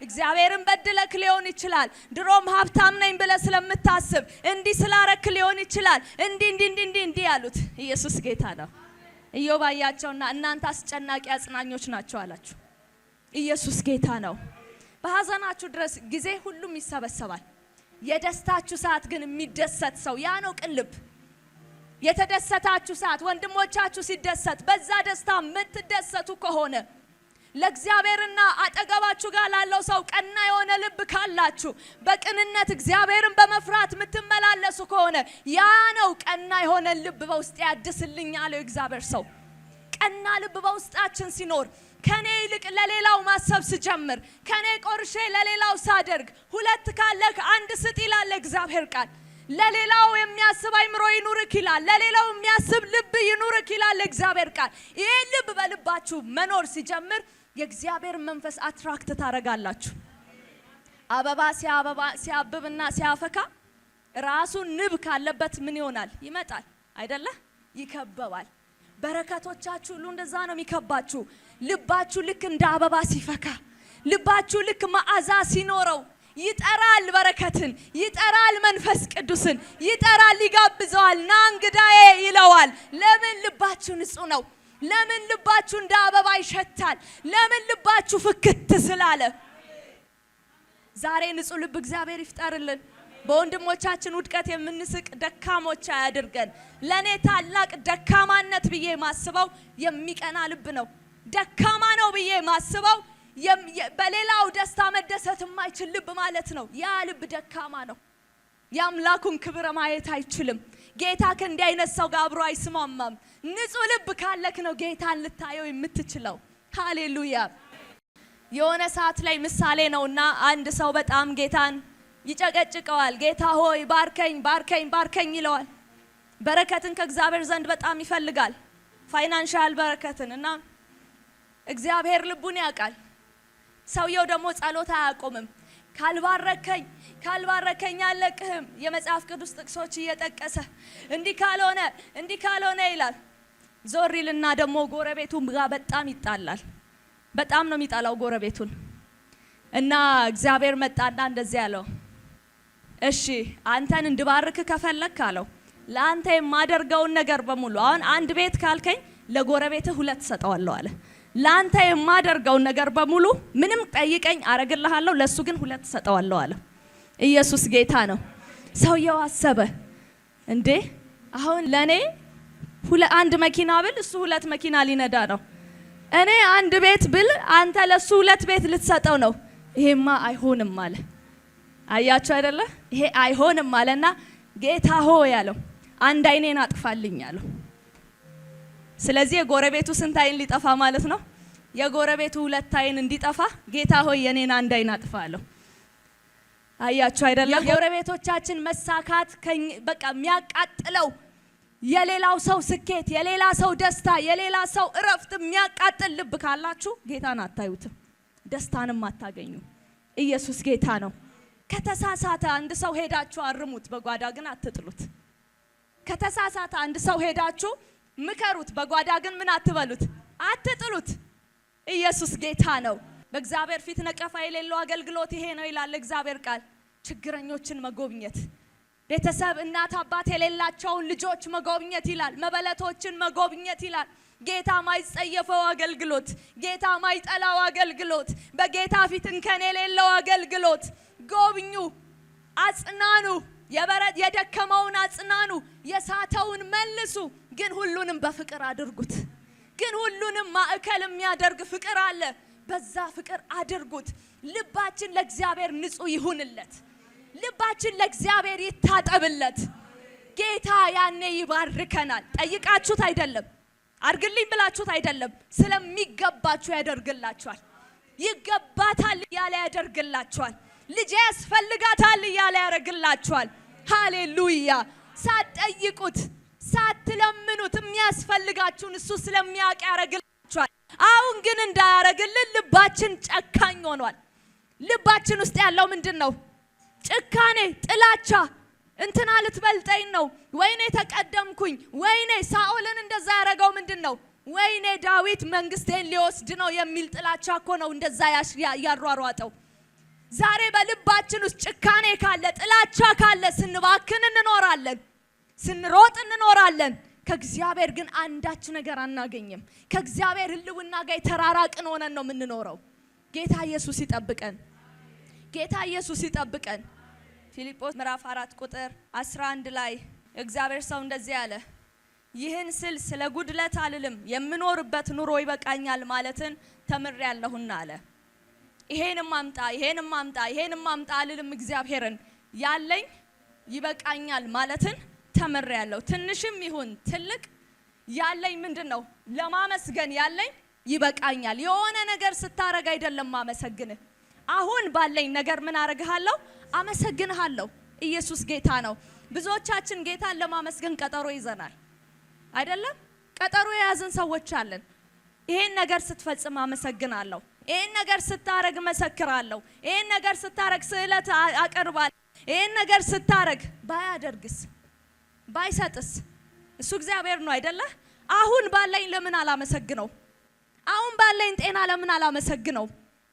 እግዚአብሔርን በድለክ ሊሆን ይችላል፣ ድሮም ሀብታም ነኝ ብለህ ስለምታስብ እንዲህ ስላረክ ሊሆን ይችላል፣ እንዲህ ያሉት። ኢየሱስ ጌታ ነው። ኢዮብ አያቸውና እናንተ አስጨናቂ አጽናኞች ናቸው አላችሁ። ኢየሱስ ጌታ ነው። በሐዘናችሁ ድረስ ጊዜ ሁሉም ይሰበሰባል። የደስታችሁ ሰዓት ግን የሚደሰት ሰው ያ ነው ቅን ልብ። የተደሰታችሁ ሰዓት ወንድሞቻችሁ ሲደሰት በዛ ደስታ የምትደሰቱ ከሆነ ለእግዚአብሔርና አጠገባችሁ ጋር ላለው ሰው ቀና የሆነ ልብ ካላችሁ በቅንነት እግዚአብሔርን በመፍራት የምትመላለሱ ከሆነ ያ ነው ቀና የሆነ ልብ በውስጥ ያድስልኝ ያለው እግዚአብሔር ሰው። ቀና ልብ በውስጣችን ሲኖር ከኔ ይልቅ ለሌላው ማሰብ ስጀምር፣ ከኔ ቆርሼ ለሌላው ሳደርግ፣ ሁለት ካለክ አንድ ስጥ ይላል እግዚአብሔር ቃል። ለሌላው የሚያስብ አይምሮ ይኑርክ ይላል። ለሌላው የሚያስብ ልብ ይኑርክ ይላል እግዚአብሔር ቃል። ይሄ ልብ በልባችሁ መኖር ሲጀምር የእግዚአብሔር መንፈስ አትራክት ታረጋላችሁ። አበባ ሲያብብና ሲያፈካ ራሱ ንብ ካለበት ምን ይሆናል? ይመጣል አይደለ? ይከበባል። በረከቶቻችሁ ሁሉ እንደዛ ነው የሚከባችሁ። ልባችሁ ልክ እንደ አበባ ሲፈካ፣ ልባችሁ ልክ መዓዛ ሲኖረው ይጠራል፣ በረከትን ይጠራል፣ መንፈስ ቅዱስን ይጠራል፣ ይጋብዘዋል፣ ና እንግዳዬ ይለዋል። ለምን? ልባችሁ ንጹህ ነው። ለምን? ልባችሁ እንደ አበባ ይሸታል። ለምን? ልባችሁ ፍክት ስላለ። ዛሬ ንጹህ ልብ እግዚአብሔር ይፍጠርልን። በወንድሞቻችን ውድቀት የምንስቅ ደካሞች አያድርገን። ለኔ ታላቅ ደካማነት ብዬ ማስበው የሚቀና ልብ ነው። ደካማ ነው ብዬ ማስበው በሌላው ደስታ መደሰት የማይችል ልብ ማለት ነው። ያ ልብ ደካማ ነው። የአምላኩን ክብር ማየት አይችልም። ጌታ ከእንዲህ አይነት ሰው ጋር አብሮ አይስማማም። ንጹህ ልብ ካለክ ነው ጌታን ልታየው የምትችለው። ሃሌሉያ። የሆነ ሰዓት ላይ ምሳሌ ነውና አንድ ሰው በጣም ጌታን ይጨቀጭቀዋል። ጌታ ሆይ ባርከኝ ባርከኝ ባርከኝ ይለዋል። በረከትን ከእግዚአብሔር ዘንድ በጣም ይፈልጋል፣ ፋይናንሻል በረከትን እና እግዚአብሔር ልቡን ያውቃል። ሰውየው ደግሞ ጸሎት አያቆምም። ካልባረከኝ አለቅህም። የመጽሐፍ ቅዱስ ጥቅሶች እየጠቀሰ እንዲህ ካልሆነ ይላል። ዞር ይልና ደግሞ ጎረቤቱን ጋር በጣም ይጣላል። በጣም ነው የሚጣላው ጎረቤቱን። እና እግዚአብሔር መጣና እንደዚህ ያለው፣ እሺ አንተን እንድባርክ ከፈለክ አለው ለአንተ የማደርገውን ነገር በሙሉ አሁን አንድ ቤት ካልከኝ ለጎረቤትህ 2 ሰጠዋለሁ አለ። ለአንተ የማደርገውን ነገር በሙሉ ምንም ጠይቀኝ አረግልሃለሁ፣ ለሱ ግን 2 ሰጠዋለሁ አለ። ኢየሱስ ጌታ ነው። ሰውየው አሰበ፣ እንዴ አሁን ለኔ አንድ መኪና ብል እሱ 2 መኪና ሊነዳ ነው። እኔ አንድ ቤት ብል አንተ ለሱ 2 ቤት ልትሰጠው ነው። ይሄማ አይሆንም አለ። አያችሁ አይደለ? ይሄ አይሆንም አለና ጌታ ሆይ ያለው አንድ አይኔን አጥፋልኝ አለው። ስለዚህ የጎረቤቱ ስንት አይን ሊጠፋ ማለት ነው? የጎረቤቱ ሁለት አይን እንዲጠፋ ጌታ ሆይ የኔን አንድ አይን አጥፋለሁ። አያችሁ አይደለም? የጎረቤቶቻችን መሳካት በቃ የሚያቃጥለው የሌላው ሰው ስኬት፣ የሌላ ሰው ደስታ፣ የሌላ ሰው እረፍት የሚያቃጥል ልብ ካላችሁ ጌታን አታዩትም፣ ደስታንም አታገኙ። ኢየሱስ ጌታ ነው። ከተሳሳተ አንድ ሰው ሄዳችሁ አርሙት፣ በጓዳ ግን አትጥሉት። ከተሳሳተ አንድ ሰው ሄዳችሁ ምከሩት፣ በጓዳ ግን ምን አትበሉት፣ አትጥሉት። ኢየሱስ ጌታ ነው። በእግዚአብሔር ፊት ነቀፋ የሌለው አገልግሎት ይሄ ነው ይላል እግዚአብሔር ቃል። ችግረኞችን መጎብኘት፣ ቤተሰብ እናት አባት የሌላቸውን ልጆች መጎብኘት ይላል። መበለቶችን መጎብኘት ይላል። ጌታ ማይጸየፈው አገልግሎት፣ ጌታ ማይጠላው አገልግሎት፣ በጌታ ፊት እንከን የሌለው አገልግሎት። ጎብኙ፣ አጽናኑ፣ የደከመውን አጽናኑ፣ የሳተውን መልሱ። ግን ሁሉንም በፍቅር አድርጉት። ግን ሁሉንም ማዕከል የሚያደርግ ፍቅር አለ። በዛ ፍቅር አድርጉት። ልባችን ለእግዚአብሔር ንጹህ ይሁንለት። ልባችን ለእግዚአብሔር ይታጠብለት። ጌታ ያኔ ይባርከናል። ጠይቃችሁት አይደለም፣ አድርግልኝ ብላችሁት አይደለም፣ ስለሚገባችሁ ያደርግላችኋል። ይገባታል እያለ ያደርግላችኋል። ልጅ ያስፈልጋታል እያለ ያደርግላችኋል። ሃሌሉያ! ሳትጠይቁት ሳትለምኑት የሚያስፈልጋችሁን እሱ ስለሚያውቅ ያደርግላችኋል። አሁን ግን እንዳያደርግልን ልባችን ጨካኝ ሆኗል። ልባችን ውስጥ ያለው ምንድነው? ጭካኔ፣ ጥላቻ። እንትና ልትበልጠኝ ነው፣ ወይኔ ተቀደምኩኝ፣ ወይኔ ሳኦልን እንደዛ ያደረገው ምንድነው? ወይኔ ዳዊት መንግስቴን ሊወስድ ነው የሚል ጥላቻ እኮ ነው እንደዛ ያሯሯጠው። ዛሬ በልባችን ውስጥ ጭካኔ ካለ፣ ጥላቻ ካለ ስንባክን እንኖራለን፣ ስንሮጥ እንኖራለን። ከእግዚአብሔር ግን አንዳች ነገር አናገኝም። ከእግዚአብሔር ህልውና ጋር ተራራቅን ሆነን ነው የምንኖረው። ጌታ ኢየሱስ ይጠብቀን። ጌታ ኢየሱስ ይጠብቀን። ፊልጶስ ምዕራፍ 4 ቁጥር 11 ላይ እግዚአብሔር ሰው እንደዚህ ያለ፣ ይህን ስል ስለ ጉድለት አልልም፣ የምኖርበት ኑሮ ይበቃኛል ማለትን ተምሬያለሁና አለ። ይሄንም አምጣ ይሄንም አምጣ ይሄንም አምጣ አልልም፣ እግዚአብሔርን ያለኝ ይበቃኛል ማለትን ተምሬያለሁ። ትንሽም ይሁን ትልቅ ያለኝ ምንድነው? ለማመስገን ያለኝ ይበቃኛል። የሆነ ነገር ስታረግ አይደለም ማመሰግንህ። አሁን ባለኝ ነገር ምን አረጋለሁ? አመሰግንሃለሁ። ኢየሱስ ጌታ ነው። ብዙዎቻችን ጌታን ለማመስገን ቀጠሮ ይዘናል አይደለም? ቀጠሮ የያዝን ሰዎች አለን። ይሄን ነገር ስትፈጽም አመሰግናለሁ፣ ይሄን ነገር ስታረግ መሰክራለሁ፣ ይሄን ነገር ስታረግ ስዕለት አቀርባለሁ፣ ይሄን ነገር ስታረግ ባያደርግስ ባይሰጥስ? እሱ እግዚአብሔር ነው አይደለ? አሁን ባለኝ ለምን አላመሰግነው? አሁን ባለኝ ጤና ለምን አላመሰግነው?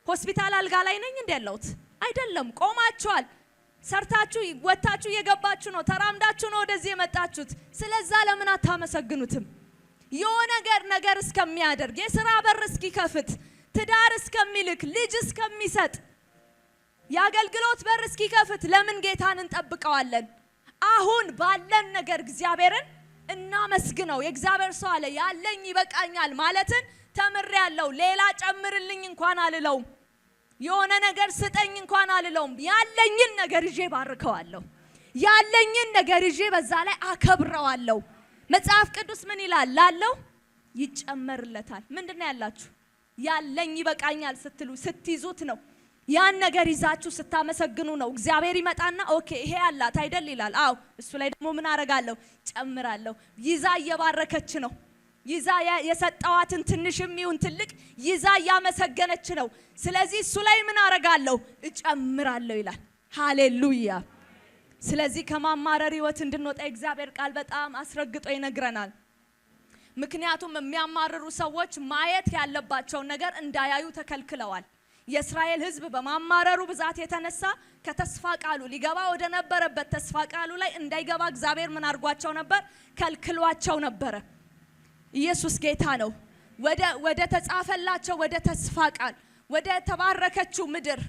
ሆስፒታል አልጋ ላይ ነኝ እንዴ ያለሁት? አይደለም። ቆማችኋል፣ ሰርታችሁ ወጣችሁ የገባችሁ ነው፣ ተራምዳችሁ ነው ወደዚህ የመጣችሁት። ስለዛ ለምን አታመሰግኑትም? የሆነ ነገር እስከሚያደርግ፣ የሥራ በር እስኪከፍት፣ ትዳር እስከሚልክ፣ ልጅ እስከሚሰጥ፣ የአገልግሎት በር እስኪከፍት ለምን ጌታን እንጠብቀዋለን? አሁን ባለን ነገር እግዚአብሔርን እናመስግነው። የእግዚአብሔር ሰው አለ ያለኝ ይበቃኛል ማለትን ተምሬያለሁ። ሌላ ጨምርልኝ እንኳን አልለውም፣ የሆነ ነገር ስጠኝ እንኳን አልለውም። ያለኝን ነገር ይዤ ባርከዋለሁ። ያለኝን ነገር ይዤ በዛ ላይ አከብረዋለሁ። መጽሐፍ ቅዱስ ምን ይላል? ላለው ይጨመርለታል። ምንድነው ያላችሁ? ያለኝ ይበቃኛል ስትሉ ስትይዙት ነው። ያን ነገር ይዛችሁ ስታመሰግኑ ነው። እግዚአብሔር ይመጣና ኦኬ ይሄ ያላት አይደል ይላል። አው እሱ ላይ ደግሞ ምን አረጋለሁ? ጨምራለሁ። ይዛ እየባረከች ነው። ይዛ የሰጣዋትን ትንሽም ይሁን ትልቅ ይዛ እያመሰገነች ነው። ስለዚህ እሱ ላይ ምን አረጋለሁ? እጨምራለሁ ይላል። ሃሌሉያ። ስለዚህ ከማማረር ህይወት እንድንወጣ እግዚአብሔር ቃል በጣም አስረግጦ ይነግረናል። ምክንያቱም የሚያማርሩ ሰዎች ማየት ያለባቸው ነገር እንዳያዩ ተከልክለዋል። የእስራኤል ሕዝብ በማማረሩ ብዛት የተነሳ ከተስፋ ቃሉ ሊገባ ወደ ነበረበት ተስፋ ቃሉ ላይ እንዳይገባ እግዚአብሔር ምን አድርጓቸው ነበር? ከልክሏቸው ነበር። ኢየሱስ ጌታ ነው። ወደ ተጻፈላቸው ወደ ተስፋ ቃል ወደ ተባረከችው ምድር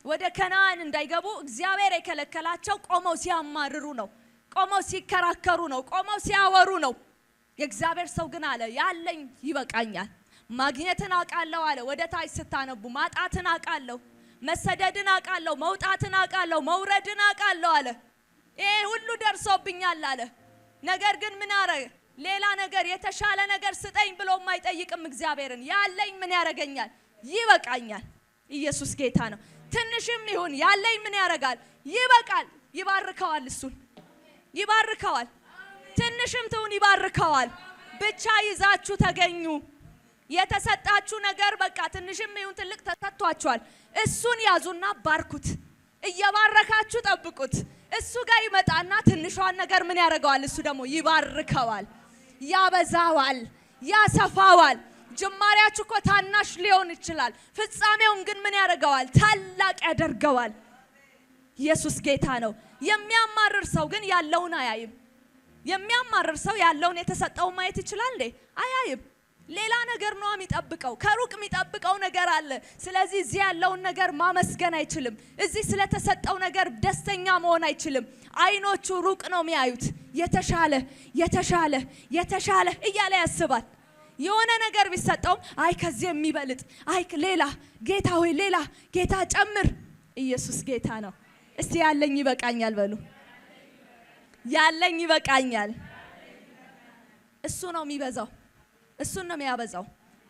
ወደ ከነዓን እንዳይገቡ እግዚአብሔር የከለከላቸው ቆመው ሲያማርሩ ነው። ቆመው ሲከራከሩ ነው። ቆመው ሲያወሩ ነው። የእግዚአብሔር ሰው ግን አለ ያለኝ ይበቃኛል። ማግኘትን አውቃለሁ አለ። ወደ ታች ስታነቡ ማጣትን አውቃለሁ፣ መሰደድን አውቃለሁ፣ መውጣትን አውቃለሁ፣ መውረድን አውቃለሁ አለ። ይሄ ሁሉ ደርሶብኛል አለ። ነገር ግን ምን አረገ? ሌላ ነገር የተሻለ ነገር ስጠኝ ብሎ የማይጠይቅም እግዚአብሔርን። ያለኝ ምን ያረጋኛል? ይበቃኛል። ኢየሱስ ጌታ ነው። ትንሽም ይሁን ያለኝ ምን ያረጋል? ይበቃል። ይባርከዋል። እሱን ይባርከዋል። ትንሽም ትሁን ይባርከዋል። ብቻ ይዛችሁ ተገኙ። የተሰጣችሁ ነገር በቃ ትንሽም ይሁን ትልቅ ተሰጥቷችኋል። እሱን ያዙና ባርኩት። እየባረካችሁ ጠብቁት። እሱ ጋር ይመጣና ትንሿን ነገር ምን ያረጋዋል? እሱ ደግሞ ይባርከዋል፣ ያበዛዋል፣ ያሰፋዋል። ጅማሬያችሁ እኮ ታናሽ ሊሆን ይችላል። ፍጻሜውን ግን ምን ያረጋዋል? ታላቅ ያደርገዋል። ኢየሱስ ጌታ ነው። የሚያማርር ሰው ግን ያለውን አያይም። የሚያማርር ሰው ያለውን የተሰጠው ማየት ይችላል እንዴ? አያይም። ሌላ ነገር ነው የሚጠብቀው። ከሩቅ የሚጠብቀው ነገር አለ። ስለዚህ እዚህ ያለውን ነገር ማመስገን አይችልም። እዚህ ስለተሰጠው ነገር ደስተኛ መሆን አይችልም። አይኖቹ ሩቅ ነው የሚያዩት። የተሻለ የተሻለ የተሻለ እያለ ያስባል። የሆነ ነገር ቢሰጠውም አይ ከዚህ የሚበልጥ አይ ሌላ ጌታ ሆይ ሌላ ጌታ ጨምር። ኢየሱስ ጌታ ነው። እስቲ ያለኝ ይበቃኛል በሉ። ያለኝ ይበቃኛል። እሱ ነው የሚበዛው። እሱን ነው የሚያበዛው።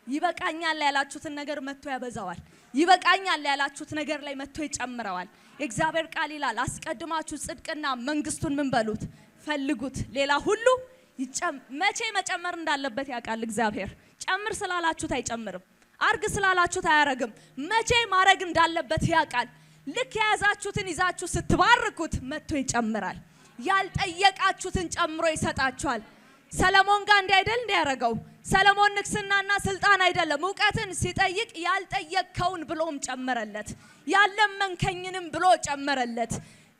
ይበቃኛል ያላችሁትን ነገር መጥቶ ያበዛዋል። ይበቃኛል ያላችሁት ነገር ላይ መጥቶ ይጨምረዋል። የእግዚአብሔር ቃል ይላል አስቀድማችሁ ጽድቅና መንግስቱን ምን በሉት? ፈልጉት። ሌላ ሁሉ መቼ መጨመር እንዳለበት ያውቃል እግዚአብሔር። ጨምር ስላላችሁት አይጨምርም። አርግ ስላላችሁት አያረግም። መቼ ማረግ እንዳለበት ያውቃል። ልክ የያዛችሁትን ይዛችሁ ስትባርኩት መጥቶ ይጨምራል። ያልጠየቃችሁትን ጨምሮ ይሰጣችኋል። ሰለሞን ጋር እንዲህ አይደል እንዲያረጋው? ሰለሞን ንግስናና ስልጣን አይደለም እውቀትን ሲጠይቅ ያልጠየቅከውን ብሎም ጨመረለት። ያለመንከኝንም ብሎ ጨመረለት።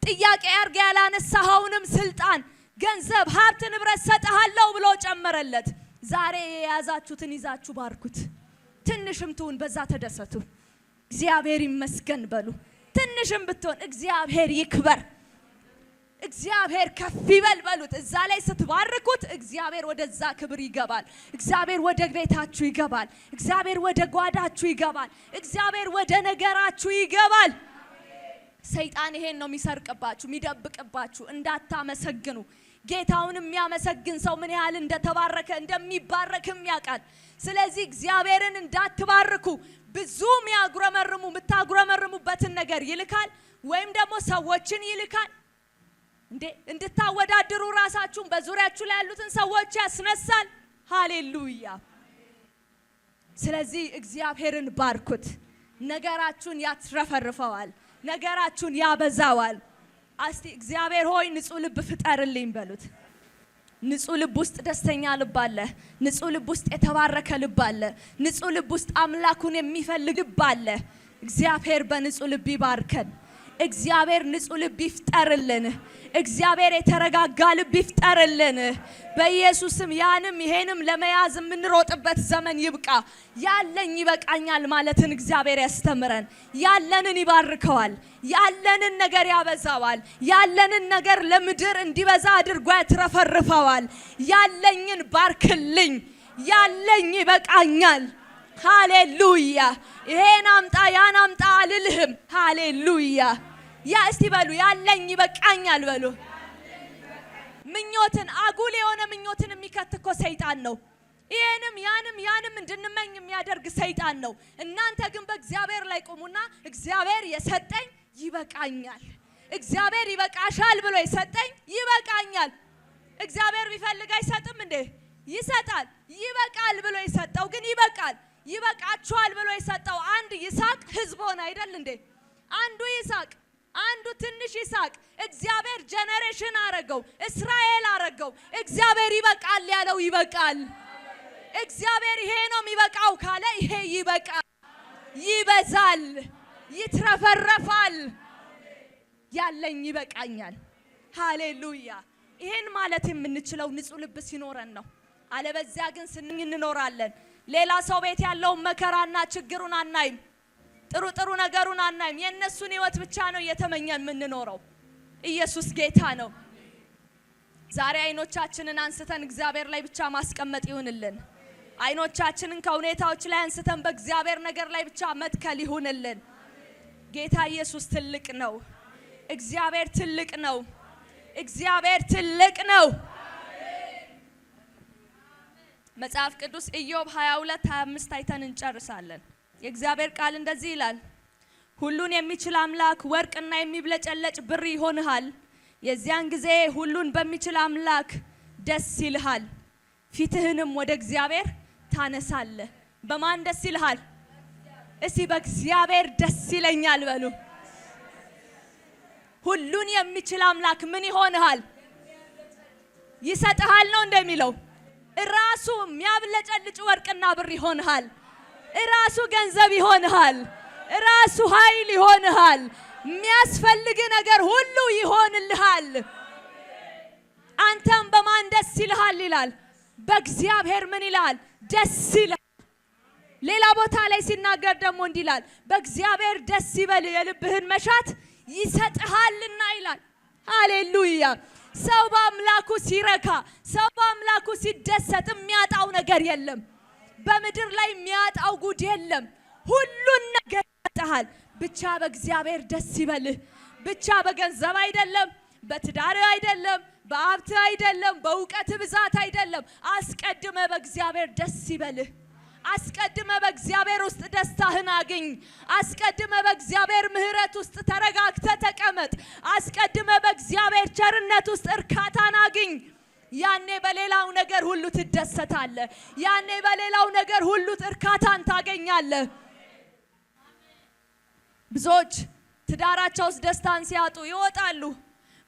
ጥያቄ አርገ ያላነሳኸውንም ስልጣን፣ ገንዘብ፣ ሀብት፣ ንብረት ሰጥሃለሁ ብሎ ጨመረለት። ዛሬ የያዛችሁትን ይዛችሁ ባርኩት። ትንሽም ትሁን በዛ ተደሰቱ። እግዚአብሔር ይመስገን በሉ። ትንሽም ብትሆን እግዚአብሔር ይክበር፣ እግዚአብሔር ከፍ ይበል በሉት። እዛ ላይ ስትባርኩት እግዚአብሔር ወደዛ ክብር ይገባል። እግዚአብሔር ወደ ቤታችሁ ይገባል። እግዚአብሔር ወደ ጓዳችሁ ይገባል። እግዚአብሔር ወደ ነገራችሁ ይገባል። ሰይጣን ይሄን ነው የሚሰርቅባችሁ፣ የሚደብቅባችሁ እንዳታመሰግኑ። ጌታውን የሚያመሰግን ሰው ምን ያህል እንደተባረከ እንደሚባረክም ያውቃል። ስለዚህ እግዚአብሔርን እንዳትባርኩ ብዙ የሚያጉረመርሙ የምታጉረመርሙበትን ነገር ይልካል፣ ወይም ደግሞ ሰዎችን ይልካል። እንድታወዳድሩ ራሳችሁን በዙሪያችሁ ላይ ያሉትን ሰዎች ያስነሳል። ሃሌሉያ። ስለዚህ እግዚአብሔርን ባርኩት። ነገራችሁን ያትረፈርፈዋል፣ ነገራችሁን ያበዛዋል። እስቲ እግዚአብሔር ሆይ ንጹህ ልብ ፍጠርልኝ በሉት። ንጹህ ልብ ውስጥ ደስተኛ ልብ አለ። ንጹህ ልብ ውስጥ የተባረከ ልብ አለ። ንጹህ ልብ ውስጥ አምላኩን የሚፈልግ ልብ አለ። እግዚአብሔር በንጹህ ልብ ይባርከን። እግዚአብሔር ንጹህ ልብ ይፍጠርልን። እግዚአብሔር የተረጋጋ ልብ ይፍጠርልን። በኢየሱስም ያንም ይሄንም ለመያዝ የምንሮጥበት ዘመን ይብቃ። ያለኝ ይበቃኛል ማለትን እግዚአብሔር ያስተምረን። ያለንን ይባርከዋል። ያለንን ነገር ያበዛዋል። ያለንን ነገር ለምድር እንዲበዛ አድርጎ ያትረፈርፈዋል። ያለኝን ባርክልኝ። ያለኝ ይበቃኛል። ሃሌሉያ። ይሄን አምጣ ያን አምጣ አልልህም። ሃሌሉያ። ያ እስቲ በሉ ያለኝ ይበቃኛል በሉ። ምኞትን አጉል የሆነ ምኞትን የሚከት እኮ ሰይጣን ነው። ይሄንም ያንም እንድንመኝ የሚያደርግ ሰይጣን ነው። እናንተ ግን በእግዚአብሔር ላይ ቆሙና እግዚአብሔር የሰጠኝ ይበቃኛል፣ እግዚአብሔር ይበቃሻል ብሎ የሰጠኝ ይበቃኛል። እግዚአብሔር ቢፈልግ አይሰጥም እንዴ? ይሰጣል። ይበቃል ብሎ የሰጠው ግን ይበቃል። ይበቃችኋል ብሎ የሰጠው አንድ ይስሐቅ ህዝብ ሆነ አይደል እንዴ? አንዱ ይስሐቅ፣ አንዱ ትንሽ ይስሐቅ እግዚአብሔር ጀነሬሽን አረገው፣ እስራኤል አረገው። እግዚአብሔር ይበቃል ያለው ይበቃል። እግዚአብሔር ይሄ ነው የሚበቃው ካለ ይሄ ይበቃል፣ ይበዛል፣ ይትረፈረፋል። ያለኝ ይበቃኛል። ሃሌሉያ። ይሄን ማለት የምንችለው ንጹህ ልብ ሲኖረን ነው። አለበዚያ ግን ስንኝ እንኖራለን። ሌላ ሰው ቤት ያለውን መከራና ችግሩን አናይም። ጥሩ ነገሩን አናይም። የነሱን ህይወት ብቻ ነው እየተመኘን የምንኖረው። ኢየሱስ ጌታ ነው። ዛሬ አይኖቻችንን አንስተን እግዚአብሔር ላይ ብቻ ማስቀመጥ ይሁንልን። አይኖቻችንን ከሁኔታዎች ላይ አንስተን በእግዚአብሔር ነገር ላይ ብቻ መትከል ይሁንልን። ጌታ ኢየሱስ ትልቅ ነው። እግዚአብሔር ትልቅ ነው። እግዚአብሔር ትልቅ ነው። መጽሐፍ ቅዱስ ኢዮብ 22:25 አይተን እንጨርሳለን። የእግዚአብሔር ቃል እንደዚህ ይላል፣ ሁሉን የሚችል አምላክ ወርቅና የሚብለጨለጭ ብር ይሆንሃል። የዚያን ጊዜ ሁሉን በሚችል አምላክ ደስ ይልሃል፣ ፊትህንም ወደ እግዚአብሔር ታነሳለህ። በማን ደስ ይልሃል? እስቲ በእግዚአብሔር ደስ ይለኛል በሉ። ሁሉን የሚችል አምላክ ምን ይሆንሃል? ይሰጥሃል ነው እንደሚለው። ራሱ የሚያብለጨልጭ ወርቅና ብር ይሆንሃል። ራሱ ገንዘብ ይሆንሃል። ራሱ ኃይል ይሆንሃል። የሚያስፈልግ ነገር ሁሉ ይሆንልሃል። አንተም በማን ደስ ይልሃል ይላል? በእግዚአብሔር ምን ይላል? ደስ ይላል። ሌላ ቦታ ላይ ሲናገር ደግሞ እንዲህ ይላል፣ በእግዚአብሔር ደስ ይበል የልብህን መሻት ይሰጥሃልና ይላል። ሃሌሉያ። ሰው በአምላኩ ሲረካ፣ ሰው በአምላኩ ሲደሰት የሚያጣው ነገር የለም። በምድር ላይ የሚያጣው ጉድ የለም። ሁሉን ነገር ይሰጥሃል። ብቻ በእግዚአብሔር ደስ ይበልህ። ብቻ በገንዘብ አይደለም፣ በትዳር አይደለም፣ በሀብት አይደለም፣ በእውቀት ብዛት አይደለም። አስቀድመ በእግዚአብሔር ደስ ይበልህ። አስቀድመ በእግዚአብሔር ውስጥ ደስታህን አግኝ። አስቀድመ በእግዚአብሔር ምሕረት ውስጥ ተረጋግተ ተቀመጥ። አስቀድመ በእግዚአብሔር ቸርነት ውስጥ እርካታን አግኝ። ያኔ በሌላው ነገር ሁሉ ትደሰታለህ። ያኔ በሌላው ነገር ሁሉ እርካታን ታገኛለህ። ብዙዎች ትዳራቸው ውስጥ ደስታን ሲያጡ ይወጣሉ።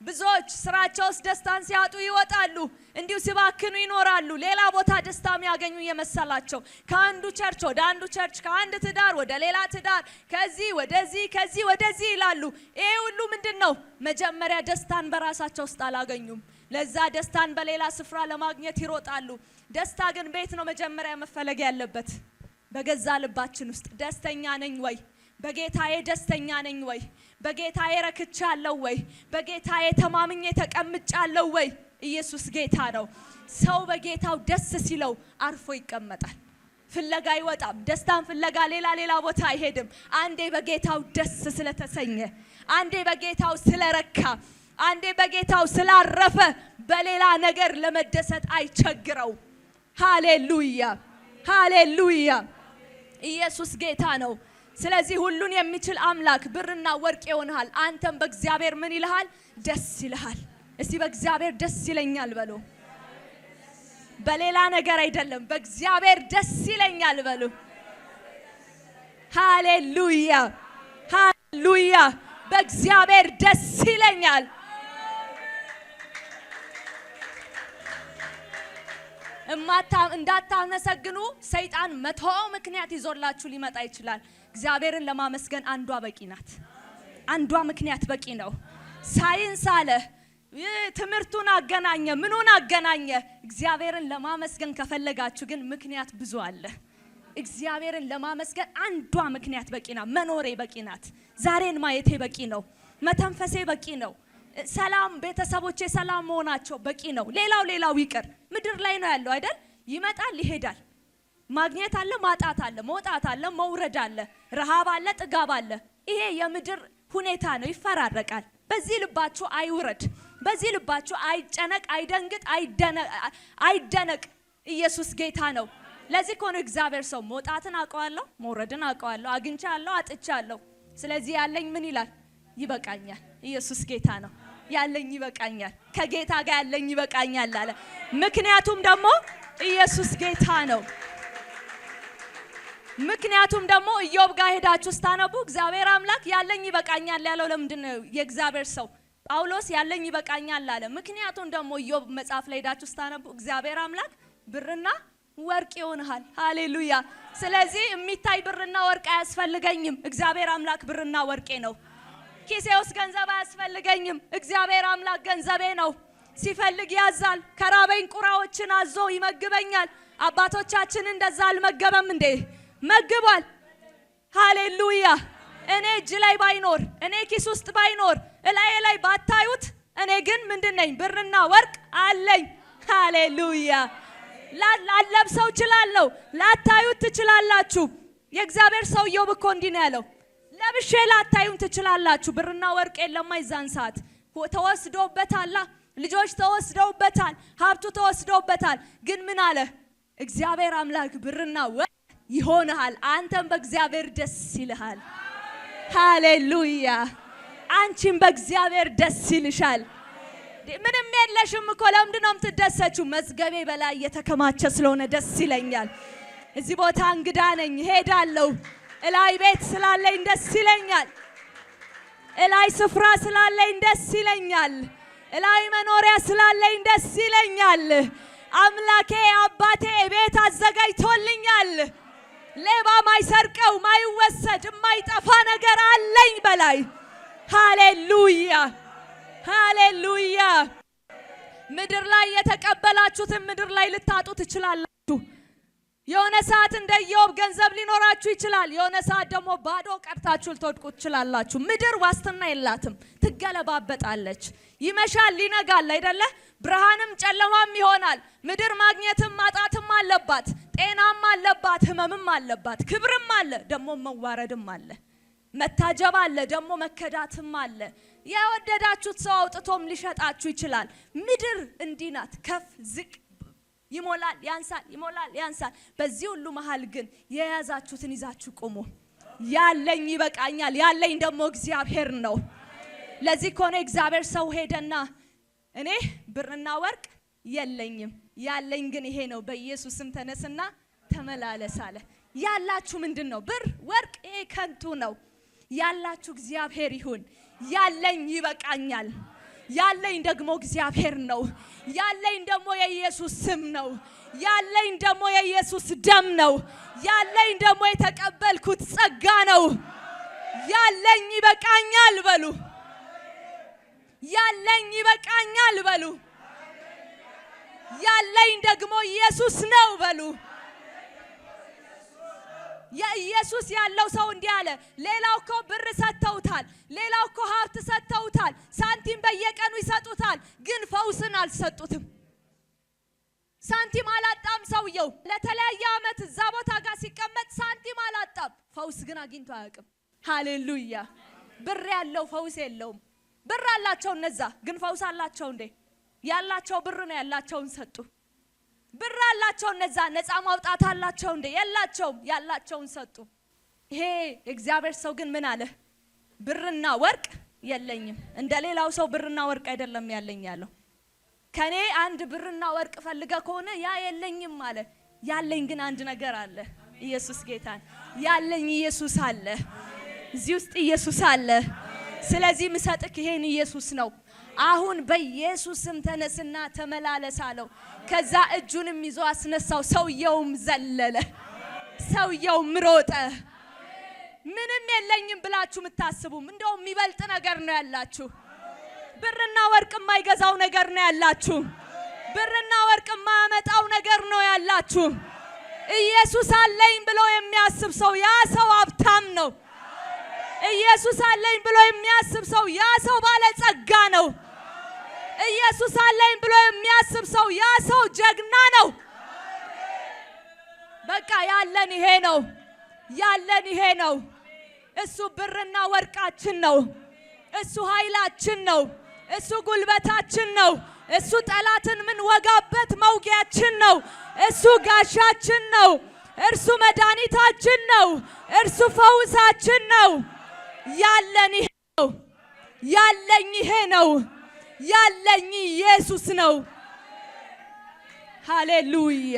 ብዙዎች ስራቸው ውስጥ ደስታን ሲያጡ ይወጣሉ። እንዲሁ ሲባክኑ ይኖራሉ። ሌላ ቦታ ደስታ የሚያገኙ የመሰላቸው ከአንዱ ቸርች ወደ አንዱ ቸርች፣ ከአንድ ትዳር ወደ ሌላ ትዳር፣ ከዚህ ወደዚህ ከዚህ ወደዚህ ይላሉ። ይሄ ሁሉ ምንድነው? መጀመሪያ ደስታን በራሳቸው ውስጥ አላገኙም። ለዛ ደስታን በሌላ ስፍራ ለማግኘት ይሮጣሉ። ደስታ ግን ቤት ነው መጀመሪያ መፈለግ ያለበት። በገዛ ልባችን ውስጥ ደስተኛ ነኝ ወይ? በጌታዬ ደስተኛ ነኝ ወይ? በጌታዬ ረክቻለሁ ወይ? በጌታዬ ተማምኜ ተቀምጫለሁ ወይ? ኢየሱስ ጌታ ነው። ሰው በጌታው ደስ ሲለው አርፎ ይቀመጣል። ፍለጋ አይወጣም። ደስታን ፍለጋ ሌላ ቦታ አይሄድም። አንዴ በጌታው ደስ ስለተሰኘ፣ አንዴ በጌታው ስለረካ፣ አንዴ በጌታው ስላረፈ በሌላ ነገር ለመደሰት አይቸግረው። ሃሌሉያ ሃሌሉያ። ኢየሱስ ጌታ ነው። ስለዚህ ሁሉን የሚችል አምላክ ብርና ወርቅ ይሆንሃል። አንተም በእግዚአብሔር ምን ይልሃል? ደስ ይልሃል። እስቲ በእግዚአብሔር ደስ ይለኛል በሉ። በሌላ ነገር አይደለም፣ በእግዚአብሔር ደስ ይለኛል በሉ። ሃሌሉያ ሃሌሉያ። በእግዚአብሔር ደስ ይለኛል። እንዳታመሰግኑ ሰይጣን መቶ ምክንያት ይዞላችሁ ሊመጣ ይችላል። እግዚአብሔርን ለማመስገን አንዷ በቂ ናት። አንዷ ምክንያት በቂ ነው። ሳይንስ አለ፣ ትምህርቱን አገናኘ፣ ምኑን አገናኘ። እግዚአብሔርን ለማመስገን ከፈለጋችሁ ግን ምክንያት ብዙ አለ። እግዚአብሔርን ለማመስገን አንዷ ምክንያት በቂ ናት። መኖሬ በቂ ናት። ዛሬን ማየቴ በቂ ነው። መተንፈሴ በቂ ነው። ሰላም፣ ቤተሰቦቼ ሰላም መሆናቸው በቂ ነው። ሌላው ይቅር። ምድር ላይ ነው ያለው አይደል? ይመጣል ይሄዳል። ማግኘት አለ፣ ማጣት አለ፣ መውጣት አለ፣ መውረድ አለ፣ ረሃብ አለ፣ ጥጋብ አለ። ይሄ የምድር ሁኔታ ነው፣ ይፈራረቃል። በዚህ ልባችሁ አይውረድ። በዚህ ልባችሁ አይጨነቅ፣ አይደንግጥ፣ አይደነቅ። ኢየሱስ ጌታ ነው። ለዚህ እኮ ነው እግዚአብሔር ሰው መውጣትን አውቀዋለሁ፣ መውረድን አውቀዋለሁ፣ አግኝቻለሁ፣ አጥቻለሁ። ስለዚህ ያለኝ ምን ይላል? ይበቃኛል። ኢየሱስ ጌታ ነው። ያለኝ ይበቃኛል። ከጌታ ጋር ያለኝ ይበቃኛል አለ። ምክንያቱም ደግሞ ኢየሱስ ጌታ ነው። ምክንያቱም ደግሞ ኢዮብ ጋር ሄዳችሁ ስታነቡ እግዚአብሔር አምላክ ያለኝ ይበቃኛል ያለው ለምንድን ነው? የእግዚአብሔር ሰው ጳውሎስ ያለኝ ይበቃኛል አለ። ምክንያቱም ደግሞ ኢዮብ መጽሐፍ ላይ ሄዳችሁ ስታነቡ እግዚአብሔር አምላክ ብርና ወርቅ ይሆንሃል። ሃሌሉያ። ስለዚህ የሚታይ ብርና ወርቅ አያስፈልገኝም። እግዚአብሔር አምላክ ብርና ወርቄ ነው። ኪሴ ውስጥ ገንዘብ አያስፈልገኝም። እግዚአብሔር አምላክ ገንዘቤ ነው። ሲፈልግ ያዛል። ከራበኝ ቁራዎችን አዞ ይመግበኛል። አባቶቻችን እንደዛ አልመገበም እንዴ? መግቧል። ሃሌሉያ። እኔ እጅ ላይ ባይኖር፣ እኔ ኪስ ውስጥ ባይኖር፣ እላይ ላይ ባታዩት፣ እኔ ግን ምንድነኝ? ብርና ወርቅ አለኝ። ሃሌሉያ። ላለብሰው እችላለሁ፣ ላታዩት ትችላላችሁ። የእግዚአብሔር ሰው ኢዮብ እኮ እንዲህ ነው ያለው፣ ለብሼ ላታዩን ትችላላችሁ። ብርና ወርቅ የለም አይዛን ሰዓት ተወስዶበታል። ልጆች ተወስደውበታል፣ ሀብቱ ተወስደውበታል። ግን ምን አለ? እግዚአብሔር አምላክ ብርና ወርቅ ይሆናል። አንተም በእግዚአብሔር ደስ ይልሃል። ሃሌሉያ። አንቺም በእግዚአብሔር ደስ ይልሻል። ምንም የለሽም እኮ ለምንድን ነው የምትደሰችው? መዝገቤ በላይ የተከማቸ ስለሆነ ደስ ይለኛል። እዚህ ቦታ እንግዳ ነኝ፣ ሄዳለሁ። እላይ ቤት ስላለኝ ደስ ይለኛል። እላይ ስፍራ ስላለኝ ደስ ይለኛል። እላይ መኖሪያ ስላለኝ ደስ ይለኛል። አምላኬ አባቴ ቤት አዘጋጅቶልኛል። ሌባ ማይሰርቀው ማይወሰድ የማይጠፋ ነገር አለኝ በላይ። ሃሌሉያ ሃሌሉያ። ምድር ላይ የተቀበላችሁትን ምድር ላይ ልታጡ ትችላላችሁ። የሆነ ሰዓት እንደ ኢዮብ ገንዘብ ሊኖራችሁ ይችላል። የሆነ ሰዓት ደግሞ ባዶ ቀርታችሁ ልትወድቁ ትችላላችሁ። ምድር ዋስትና የላትም፣ ትገለባበጣለች። ይመሻል ይነጋል አይደለ? ብርሃንም ጨለማም ይሆናል። ምድር ማግኘትም ማጣትም አለባት፣ ጤናም አለባት፣ ህመምም አለባት፣ ክብርም አለ፣ ደግሞ መዋረድም አለ፣ መታጀብ አለ፣ ደግሞ መከዳትም አለ። የወደዳችሁት ሰው አውጥቶም ሊሸጣችሁ ይችላል። ምድር እንዲህ ናት፣ ከፍ ዝቅ፣ ይሞላል ያንሳል፣ ይሞላል ያንሳል። በዚህ ሁሉ መሃል ግን የያዛችሁትን ይዛችሁ ቆሙ። ያለኝ ይበቃኛል፣ ያለኝ ደግሞ እግዚአብሔር ነው። ለዚህ ከሆነ እግዚአብሔር ሰው ሄደና እኔ ብርና ወርቅ የለኝም፣ ያለኝ ግን ይሄ ነው፣ በኢየሱስም ተነስና ተመላለስ አለ። ያላችሁ ምንድነው? ብር ወርቅ፣ ይሄ ከንቱ ነው። ያላችሁ እግዚአብሔር ይሁን። ያለኝ ይበቃኛል፣ ያለኝ ደግሞ እግዚአብሔር ነው። ያለኝ ደግሞ የኢየሱስ ስም ነው። ያለኝ ደግሞ የኢየሱስ ደም ነው። ያለኝ ደግሞ የተቀበልኩት ጸጋ ነው። ያለኝ ይበቃኛል በሉ። ያለኝ ይበቃኛል በሉ። ያለኝ ደግሞ ኢየሱስ ነው በሉ። የኢየሱስ ያለው ሰው እንዲህ አለ። ሌላው እኮ ብር ሰጥተውታል፣ ሌላው እኮ ሀብት ሰጥተውታል፣ ሳንቲም በየቀኑ ይሰጡታል፣ ግን ፈውስን አልሰጡትም። ሳንቲም አላጣም ሰውየው። ለተለያየ ዓመት እዛ ቦታ ጋር ሲቀመጥ ሳንቲም አላጣም፣ ፈውስ ግን አግኝቶ አያውቅም። ሃሌሉያ። ብር ያለው ፈውስ የለውም። ብር አላቸው እነዛ፣ ግን ፈውስ አላቸው እንዴ? ያላቸው ብር ነው፣ ያላቸውን ሰጡ። ብር አላቸው እነዛ፣ ነፃ ማውጣት አላቸው እንዴ? የላቸውም፣ ያላቸውን ሰጡ። ይሄ እግዚአብሔር ሰው ግን ምን አለ? ብርና ወርቅ የለኝም። እንደሌላው ሰው ብርና ወርቅ አይደለም ያለኝ ያለው። ከኔ አንድ ብርና ወርቅ ፈልገ ከሆነ ያ የለኝም አለ። ያለኝ ግን አንድ ነገር አለ። ኢየሱስ ጌታን ያለኝ ኢየሱስ አለ። እዚህ ውስጥ ኢየሱስ አለ። ስለዚህ ምሰጥክ ይሄን ኢየሱስ ነው። አሁን በኢየሱስም ተነስና ተመላለስ አለው። ከዛ እጁንም ይዞ አስነሳው። ሰውየውም ዘለለ፣ ሰውየውም ሮጠ። ምንም የለኝም ብላችሁ የምታስቡም እንደው የሚበልጥ ነገር ነው ያላችሁ። ብርና ወርቅ የማይገዛው ነገር ነው ያላችሁ። ብርና ወርቅ የማያመጣው ነገር ነው ያላችሁ። ኢየሱስ አለኝ ብሎ የሚያስብ ሰው ያ ሰው ሀብታም ነው። ኢየሱስ አለኝ ብሎ የሚያስብ ሰው ያ ሰው ባለጸጋ ነው። ኢየሱስ አለኝ ብሎ የሚያስብ ሰው ያ ሰው ጀግና ነው። በቃ ያለን ይሄ ነው። ያለን ይሄ ነው። እሱ ብርና ወርቃችን ነው። እሱ ኃይላችን ነው። እሱ ጉልበታችን ነው። እሱ ጠላትን ምን ወጋበት መውጊያችን ነው። እሱ ጋሻችን ነው። እርሱ መድኃኒታችን ነው። እርሱ ፈውሳችን ነው። ያለን ይሄ ነው። ያለኝ ይሄ ነው። ያለኝ ኢየሱስ ነው። ሃሌሉያ።